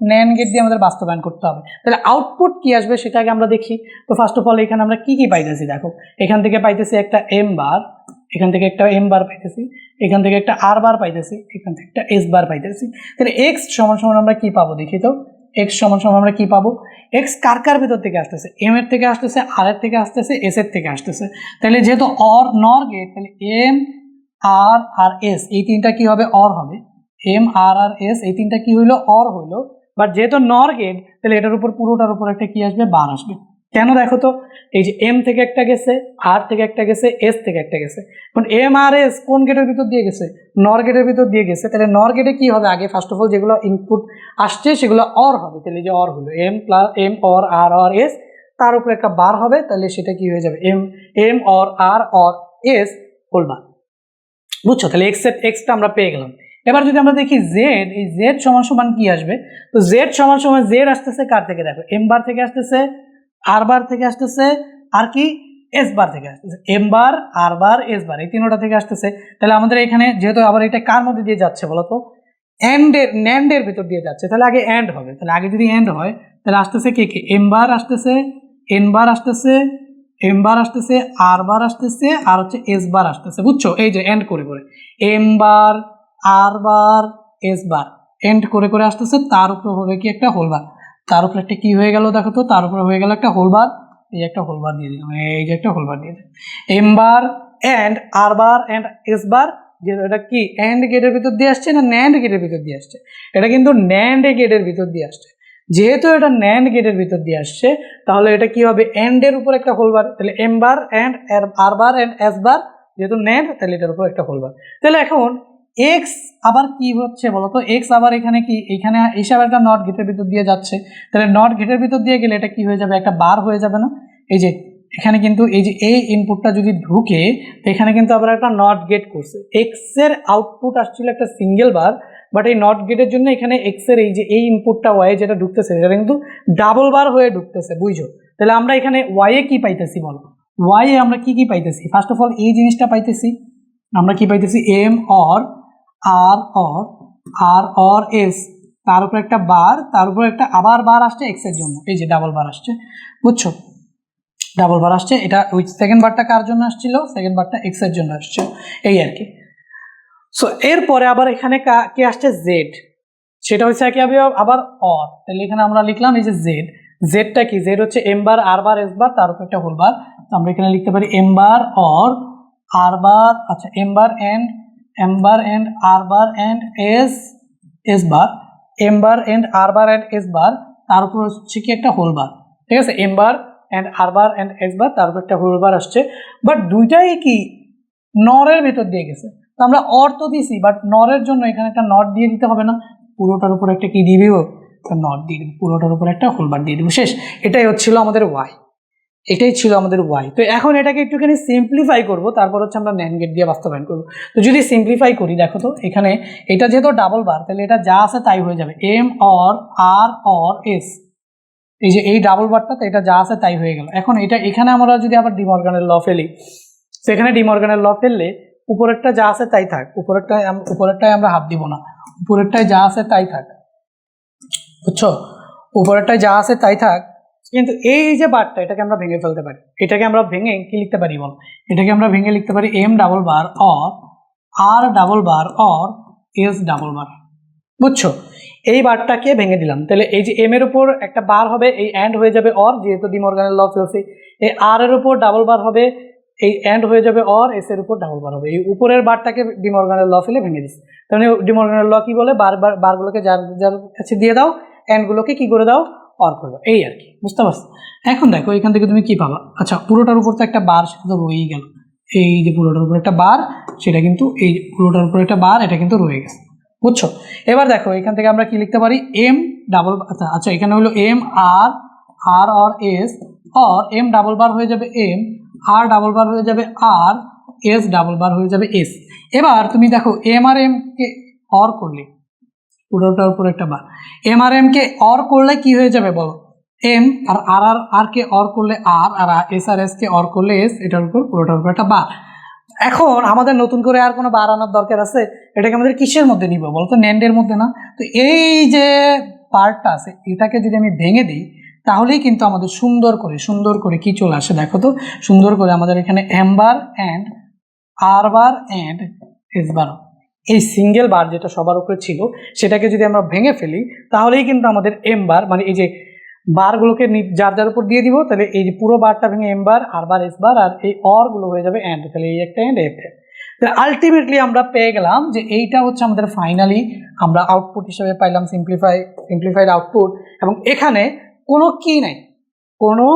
ন্যান্ড গেট দিয়ে আমাদের বাস্তবায়ন করতে হবে। তাহলে আউটপুট কি আসবে সেটাকে আমরা দেখি। তো ফার্স্ট অফ অল এখানে আমরা কি কি পাইতেছি, দেখো এখান থেকে পাইতেছি একটা এম বার, এখান থেকে একটা এম বার পাইতেছি, এখান থেকে একটা আর বার পাইতেছি, এখান থেকে একটা এস বার পাইতেছি। তাহলে এক্স সমান সমান আমরা কি পাবো দেখি তো, এক্স সমান সমান আমরা কি পাবো, এক্স কার কার ভেতর থেকে আসতেছে, এম এর থেকে আসতেছে, আর এর থেকে আসতেছে, এস এর থেকে আসতেছে। তাহলে যেহেতু অর নর গেট, তাহলে এম আর আর এস এই তিনটা কি হবে, অর হবে। এম আর আর এস এই তিনটা কি হইলো, অর হইলো। বাট যেহেতু নর গেট, তাহলে এটার উপর পুরোটার উপর একটা কি আসবে, বার আসবে। কেন দেখো তো, এই যে এম থেকে একটা গেছে, আর থেকে একটা গেছে, এস থেকে একটা গেছে। এখন এম আর এস কোন গেটের ভিতর দিয়ে গেছে, নর গেটের ভিতর দিয়ে গেছে। তাহলে নর গেটে কি হবে, আগে ফার্স্ট অফ অল যেগুলো ইনপুট আসছে সেগুলো অর হবে। তাহলে যে অর হলো M plus M or R or S, তার উপরে একটা বার হবে, তাহলে সেটা কি হয়ে যাবে, M or R or S whole bar. বুঝছো, তাহলে এক্সটা আমরা পেয়ে গেলাম। এবার যদি আমরা দেখি জেড, এই জেড সমান সমান কি আসবে, তো জেড সমান সমান জেড আসতেছে কার থেকে, দেখো এম বার থেকে আসতেছে, আর বার থেকে আসতেছে, আর কি এস বার থেকে আসতেছে। M bar, R bar, S bar এই তিনটা থেকে আসতেছে। তাহলে আমাদের এখানে যেহেতু আবার এটা কার মধ্যে দিয়ে যাচ্ছে বলতো, ন্যান্ডের ভিতর দিয়ে যাচ্ছে, তাহলে আগে অ্যান্ড হবে। তাহলে আগে যদি অ্যান্ড হয় তাহলে আসতেছে কে কে, এম বার আসতেছে, এন বার আসতেছে, এম বার আসতেছে, আর বার আসতেছে, আর হচ্ছে এস বার আসতেছে। বুঝছো, এই যে এন্ড করে করে M bar, R bar, S bar and করে করে আসতেছে। তার উপর হবে কি একটা হোল বার, তার উপর একটা কি হয়ে গেল দেখো তো, তার উপর হয়ে গেল একটা হোল বার। এই একটা হোল বার দিয়ে দিলাম, এই যে একটা হোল বার দিয়ে দিলাম। M bar and R bar and S bar, যেহেতু এটা কি অ্যান্ড গেটের ভিতর দিয়ে আসছে না ন্যান্ড গেটের ভিতর দিয়ে আসছে, এটা কিন্তু ন্যান্ড গেটের ভিতর দিয়ে আসছে। যেহেতু এটা ন্যান্ড গেটের ভিতর দিয়ে আসছে তাহলে এটা কি হবে, এন্ড এর উপর একটা হোল বার, তাহলে M bar and R bar and S bar, যেহেতু ন্যান্ড তাহলে এটার উপর একটা হোল বার। তাহলে এখন এক্স আবার কি হচ্ছে বলতো, এক্স আবার এখানে কি, এখানে হিসাবে একটা নট গেটের ভিতর দিয়ে যাচ্ছে, তাহলে নট গেটের ভিতর দিয়ে গেলে এটা কি হয়ে যাবে, একটা বার হয়ে যাবে না। এই যে এখানে কিন্তু এই যে এই ইনপুটটা যদি ঢুকে, এখানে কিন্তু আবার একটা নট গেট করছে, এক্স এর আউটপুট আসছিল একটা সিঙ্গেল বার, বাট এই নট গেটের জন্য এখানে এক্স এর এই যে এই ইনপুটটা ওয়াই যেটা ঢুকতেছে সেটা কিন্তু ডাবল বার হয়ে ঢুকতেছে, বুঝছো। তাহলে আমরা এখানে ওয়াই এ কি পাইতেছি বলো, ওয়াই এ আমরা কি কি পাইতেছি, ফার্স্ট অফ অল এই জিনিসটা পাইতেছি, আমরা কি পাইতেছি, M or R or S, তার উপর একটা বার, তার উপর একটা আবার বার আসছে এক্স এর জন্য, এই যে ডাবল বার আসছে, বুঝছো, ডাবল বার আসছে। এটা ওই সেকেন্ড বারটা কার জন্য আসছিল, সেকেন্ড বারটা এক্স এর জন্য আসছে, এই আর কি। সো এরপরে আবার এখানে কে আসছে, জেড, সেটা হচ্ছে কি আবার অর, তাহলে এখানে আমরা লিখলাম এই যে জেড, জেডটা কি, জেড হচ্ছে M bar R bar S bar, তার উপর একটা হোল বার, তো আমরা এখানে লিখতে পারি M bar or R bar, আচ্ছা M bar and R bar and S bar, M bar and R bar and S bar, তার উপর হচ্ছে কি একটা হোল বার, ঠিক আছে, M bar and R bar and S bar, তার উপর একটা হোল বার আসছে, বাট দুইটাই কি নরের ভেতর দিয়ে গেছে, তো আমরা অর তো দিছি, বাট নরের জন্য এখানে একটা নট দিয়ে দিতে হবে না, পুরোটার উপর একটা কি দিয়ে দিব, নট দিয়ে দিব, পুরোটার উপর একটা হোল বার দিয়ে দিব, শেষ। এটাই হচ্ছিল আমাদের ওয়াই, এটাই ছিল আমাদের ওয়াই। তো এখন এটাকে একটুখানি সিম্পলিফাই করব, তারপর হচ্ছে আমরা ন্যান্ড গেট দিয়ে বাস্তবায়ন করব। তো যদি সিম্পলিফাই করি, দেখো তো এখানে এটা যেহেতু ডাবল বার, তাহলে এটা যা আছে তাই হয়ে যাবে, M or R or S, এই যে এই ডাবল বারটা, তো এটা যা আছে তাই হয়ে গেল। এখন এটা এখানে আমরা যদি আবার ডিমর্গানের ল ফেলি, সেখানে ডিমর্গানের ল ফেললে উপরেরটা যা আছে তাই থাক, উপরেরটায় আমরা হাত দিব না, উপরেরটায় যা আছে তাই থাক, বুঝছো, উপরেরটায় যা আছে তাই থাক, কিন্তু এই যে বারটা এটাকে আমরা ভেঙে ফেলতে পারি, এটাকে আমরা ভেঙে কি লিখতে পারি বল, এটাকে আমরা ভেঙে লিখতে পারি M double bar or R double bar or S double bar, বুঝছো, এই বারটাকে ভেঙে দিলাম। তাহলে এই যে এম এর উপর একটা বার হবে, এই অ্যান্ড হয়ে যাবে অর, যেহেতু ডিমর্গানের ল ফেলছি, এই আর এর উপর ডাবল বার হবে, এই অ্যান্ড হয়ে যাবে অর, এস এর উপর ডাবল বার হবে, এই উপরের বারটাকে ডিমর্গানের ল ফেলে ভেঙে দিচ্ছি। তাহলে ডিমর্গানের ল কি বলে, বারগুলোকে যার যার কাছে দিয়ে দাও, অ্যান্ডগুলোকে কি করে দাও, অর করে দাও, এই আর কি, বুঝতে পারছো। এখন দেখো এখান থেকে তুমি কি পাবা, আচ্ছা পুরোটার উপর তো একটা বার, সেটা তো রয়েই গেল, এই যে পুরোটার উপর একটা বার, সেটা কিন্তু এই পুরোটার উপর একটা বার, এটা কিন্তু রয়ে গেছে, বুঝছো। এবার দেখো এখান থেকে আমরা কি লিখতে পারি, এম ডাবল, আচ্ছা এখানে হলো M R or S, or M double bar হয়ে যাবে এম, আর ডাবল বার হয়ে যাবে আর, এস ডাবল বার হয়ে যাবে এস। এবার তুমি দেখো এম আর এম কে অর করলে, পুরোটার উপর একটা বার, এম আর এম কে অর করলে কি হয়ে যাবে বলো, এম, আর আর কে অর করলে আর এস আর এস কে অর করলে এস, এটার উপর পুরোটার উপর একটা বার। এখন আমাদের নতুন করে আর কোনো বার আনার দরকার আছে, এটাকে আমাদের কিসের মধ্যে নিব বলতো, ন্যান্ডের মধ্যে না। তো এই যে পার্টটা আছে এটাকে যদি আমি ভেঙে দিই, তাহলেই কিন্তু আমাদের সুন্দর করে কি চলে আসে, দেখো তো সুন্দর করে আমাদের এখানে M bar and R bar and S bar, এই সিঙ্গেল বার যেটা সবার উপরে ছিল সেটাকে যদি আমরা ভেঙে ফেলি, তাহলেই কিন্তু আমাদের এম বার, মানে এই যে বারগুলোকে যার যার উপর দিয়ে দিব, তাহলে এই যে পুরো বারটা ভেঙে M bar, R bar S বার, আর এই অর গুলো হয়ে যাবে অ্যান্ড, তাহলে এই একটা অ্যান্ড একটা। তাহলে আলটিমেটলি আমরা পেয়ে গেলাম যে এইটা হচ্ছে আমাদের ফাইনালি আমরা আউটপুট হিসেবে পাইলাম, সিম্পলিফাইড আউটপুট। এবং এখানে কোনো কি নাই, কোনো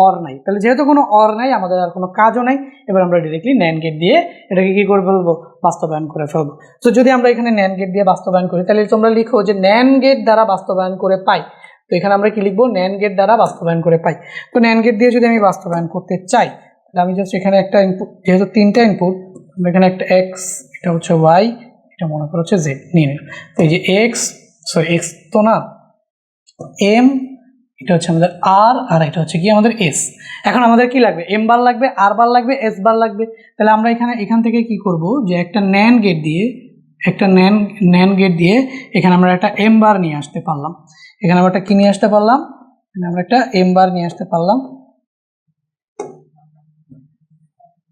অর নাই, তাহলে যেহেতু কোনো অর নাই আমাদের আর কোনো কাজও নাই। এবার আমরা ডিরেক্টলি ন্যান্ড গেট দিয়ে এটাকে কি করে ফেলবো, বাস্তবায়ন করে ফেলবো। তো যদি আমরা এখানে ন্যান্ড গেট দিয়ে বাস্তবায়ন করি, তাহলে তোমরা লিখো যে ন্যান্ড গেট দ্বারা বাস্তবায়ন করে পাই। তো এখানে আমরা কি লিখবো, ন্যান্ড গেট দ্বারা বাস্তবায়ন করে পাই। তো ন্যান্ড গেট দিয়ে যদি আমি বাস্তবায়ন করতে চাই, তাহলে আমি জাস্ট এখানে একটা ইনপুট, যেহেতু তিনটা ইনপুট, আমরা এখানে একটা এক্স, এটা হচ্ছে ওয়াই, এটা মনে করো হচ্ছে জেড নিয়ে নিলাম। তো এই যে এক্স তো না, এম, এটা হচ্ছে আমাদের আর এটা হচ্ছে কি আমাদের এস। এখন আমাদের কি লাগবে, এম বার লাগবে, আর বার লাগবে, এস বার লাগবে। তাহলে আমরা এখান থেকে কি করব, যে একটা ন্যান্ড গেট দিয়ে একটা ন্যান গেট দিয়ে এখানে আমরা একটা এম বার নিয়ে আসতে পারলাম। এখানে আমরা একটা কি নিয়ে আসতে পারলাম, এখানে আমরা একটা এম বার নিয়ে আসতে পারলাম।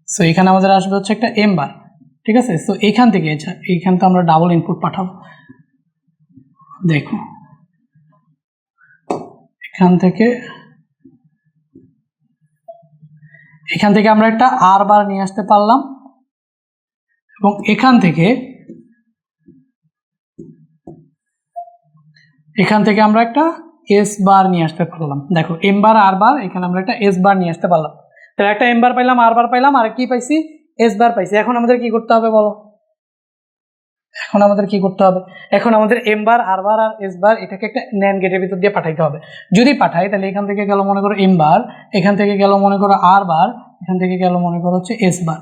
সো এখানে আমাদের আসবে হচ্ছে একটা এম বার, ঠিক আছে। সো এইখান থেকে এইখান তো আমরা ডাবল ইনপুট পাঠাবো। দেখো এখান থেকে আমরা একটা আর বার নিয়ে আসতে পারলাম এবং এখান থেকে আমরা একটা এস বার নিয়ে আসতে পারলাম। দেখো এম বার আর বার, এখানে আমরা একটা এস বার নিয়ে আসতে পারলাম। তাহলে একটা এম বার পাইলাম, আর বার পাইলাম, আর কি পাইছি, এস বার পাইছি। এখন আমাদের কি করতে হবে বলো, এখন আমাদের এম বার, আর বার আর এস বার এটাকে একটা ন্যান্ড গেটের ভিতর দিয়ে পাঠাইতে হবে। যদি পাঠাই তাহলে এখান থেকে গেল মনে করো এম বার, এখান থেকে গেল মনে করো আর বার, এখান থেকে গেল মনে করো হচ্ছে এস বার।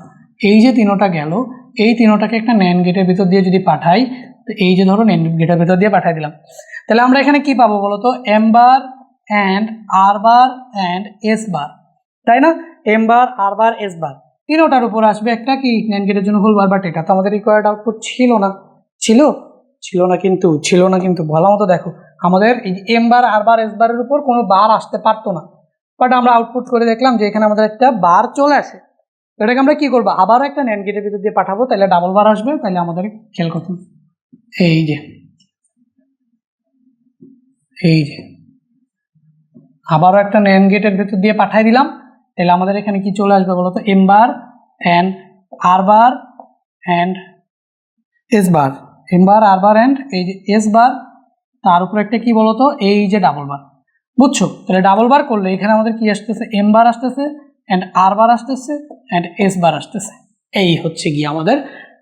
এই যে তিনোটা গেল, এই তিনোটাকে একটা ন্যান্ড গেটের ভিতর দিয়ে যদি পাঠাই, তো এই যে ধরো ন্যান্ড গেটের ভিতর দিয়ে পাঠাই দিলাম, তাহলে আমরা এখানে কি পাবো বলো তো, M bar and R bar and S bar, তাই না? M bar, R bar, S বার তিনোটার উপর আসবে একটা কি ন্যান্ড গেটের জন্য হোল বার, বাট এটা তো আমাদের রিকোয়ার্ড আউটপুট ছিল না। ছিল না কিন্তু ভালো মতো দেখো, আমাদের এই M bar, R bar, S বারের উপর কোনো বার আসতে পারতো না, বাট আমরা আউটপুট করে দেখলাম যে এখানে আমাদের একটা বার চলে আসে। এটাকে আমরা কি করবো, আবার একটা ন্যান্ড গেটের ভিতর দিয়ে পাঠাবো, তাহলে ডাবল বার আসবে। তাহলে আমাদের খেয়াল করতে, এই যে আবারও একটা ন্যান্ড গেটের ভেতর দিয়ে পাঠিয়ে দিলাম, তাহলে আমাদের এখানে কি চলে আসবে বলতো, M bar and R bar and S bar, M bar, R bar and এই যে এস বার, তার উপর একটা কি বলতো, এই যে ডাবল বার। বুঝছো? তাহলে ডাবল বার করলে এখানে আমাদের কি আসতেছে, এম বার আসতেছে অ্যান্ড আর বার আসতেছে অ্যান্ড এস বার আসতেছে। এই হচ্ছে গিয়ে আমাদের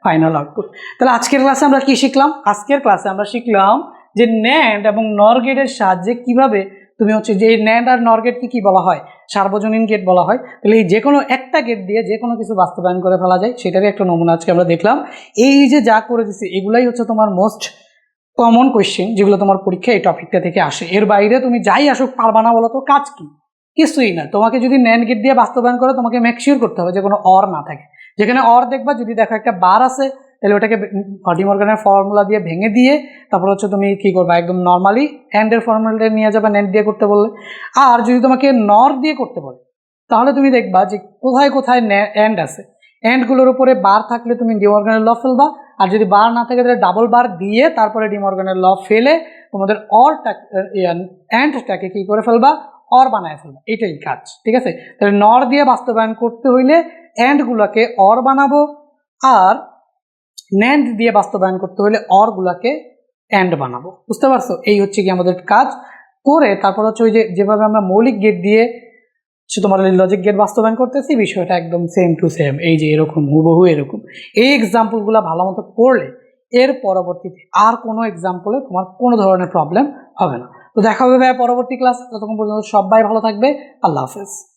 ফাইনাল আউটপুট। তাহলে আজকের ক্লাসে আমরা কি শিখলাম, আজকের ক্লাসে আমরা শিখলাম যে ন্যান্ড এবং নর গেটের সাহায্যে কিভাবে তুমি হচ্ছে যে ন্যান্ড আর নর গেটকে কি বলা হয়, সার্বজনীন গেট বলা হয়। তাহলে এই যে কোনো একটা গেট দিয়ে যে কোনো কিছু বাস্তবায়ন করে ফেলা যায়, সেটারই একটা নমুনা আজকে আমরা দেখলাম। এই যে যা করে দিচ্ছি এগুলাই হচ্ছে তোমার মোস্ট কমন কোয়েশ্চেন, যেগুলো তোমার পরীক্ষা এই টপিকটা থেকে আসে। এর বাইরে তুমি যাই আসুক পারবা না বলো তো, কাজ কি, কিছুই না। তোমাকে যদি ন্যান্ড গেট দিয়ে বাস্তবায়ন করে, তোমাকে মেক শিওর করতে হবে যে কোনো অর না থাকে। যেখানে অর দেখবা, যদি দেখো একটা বার আছে, তাহলে ওটাকে ডি মর্গানের ফর্মুলা দিয়ে ভেঙে দিয়ে তারপর হচ্ছে তুমি কি করবা, একদম নর্মালি অ্যান্ডের ফর্মুলাটা নিয়ে যাবা ন্যান্ড দিয়ে করতে বললে। আর যদি তোমাকে নর দিয়ে করতে বলে, তাহলে তুমি দেখবা যে কোথায় কোথায় অ্যান্ড আছে, অ্যান্ডগুলোর উপরে বার থাকলে তুমি ডি মর্গানের ল ফেলবা, আর যদি বার না থাকে তাহলে ডাবল বার দিয়ে তারপরে ডি মর্গানের ল ফেলে তোমাদের অ্যান্ডটাকে কি করে ফেলবা, অর বানায় ফেলবা। এটাই কাজ, ঠিক আছে। তাহলে নর দিয়ে বাস্তবায়ন করতে হইলে অ্যান্ডগুলোকে অর বানাবো, আর ন্যান্ড দিয়ে বাস্তবায়ন করতে হলে অরগুলোকে অ্যান্ড বানাবো। বুঝতে পারছো? এই হচ্ছে কি আমাদের কাজ। করে তারপর হচ্ছে ওই যে যেভাবে আমরা মৌলিক গেট দিয়ে তোমার লজিক গেট বাস্তবায়ন করতেছি, বিষয়টা একদম সেম টু সেম, এই যে এরকম হুবহু এরকম। এই এক্সাম্পলগুলো ভালো মতো পড়লে এর পরবর্তীতে আর কোনো এক্সাম্পলে তোমার কোনো ধরনের প্রবলেম হবে না। তো দেখা হবে ভাই পরবর্তী ক্লাস, ততক্ষণ পর্যন্ত সবাই ভালো থাকবে। আল্লাহ হাফেজ।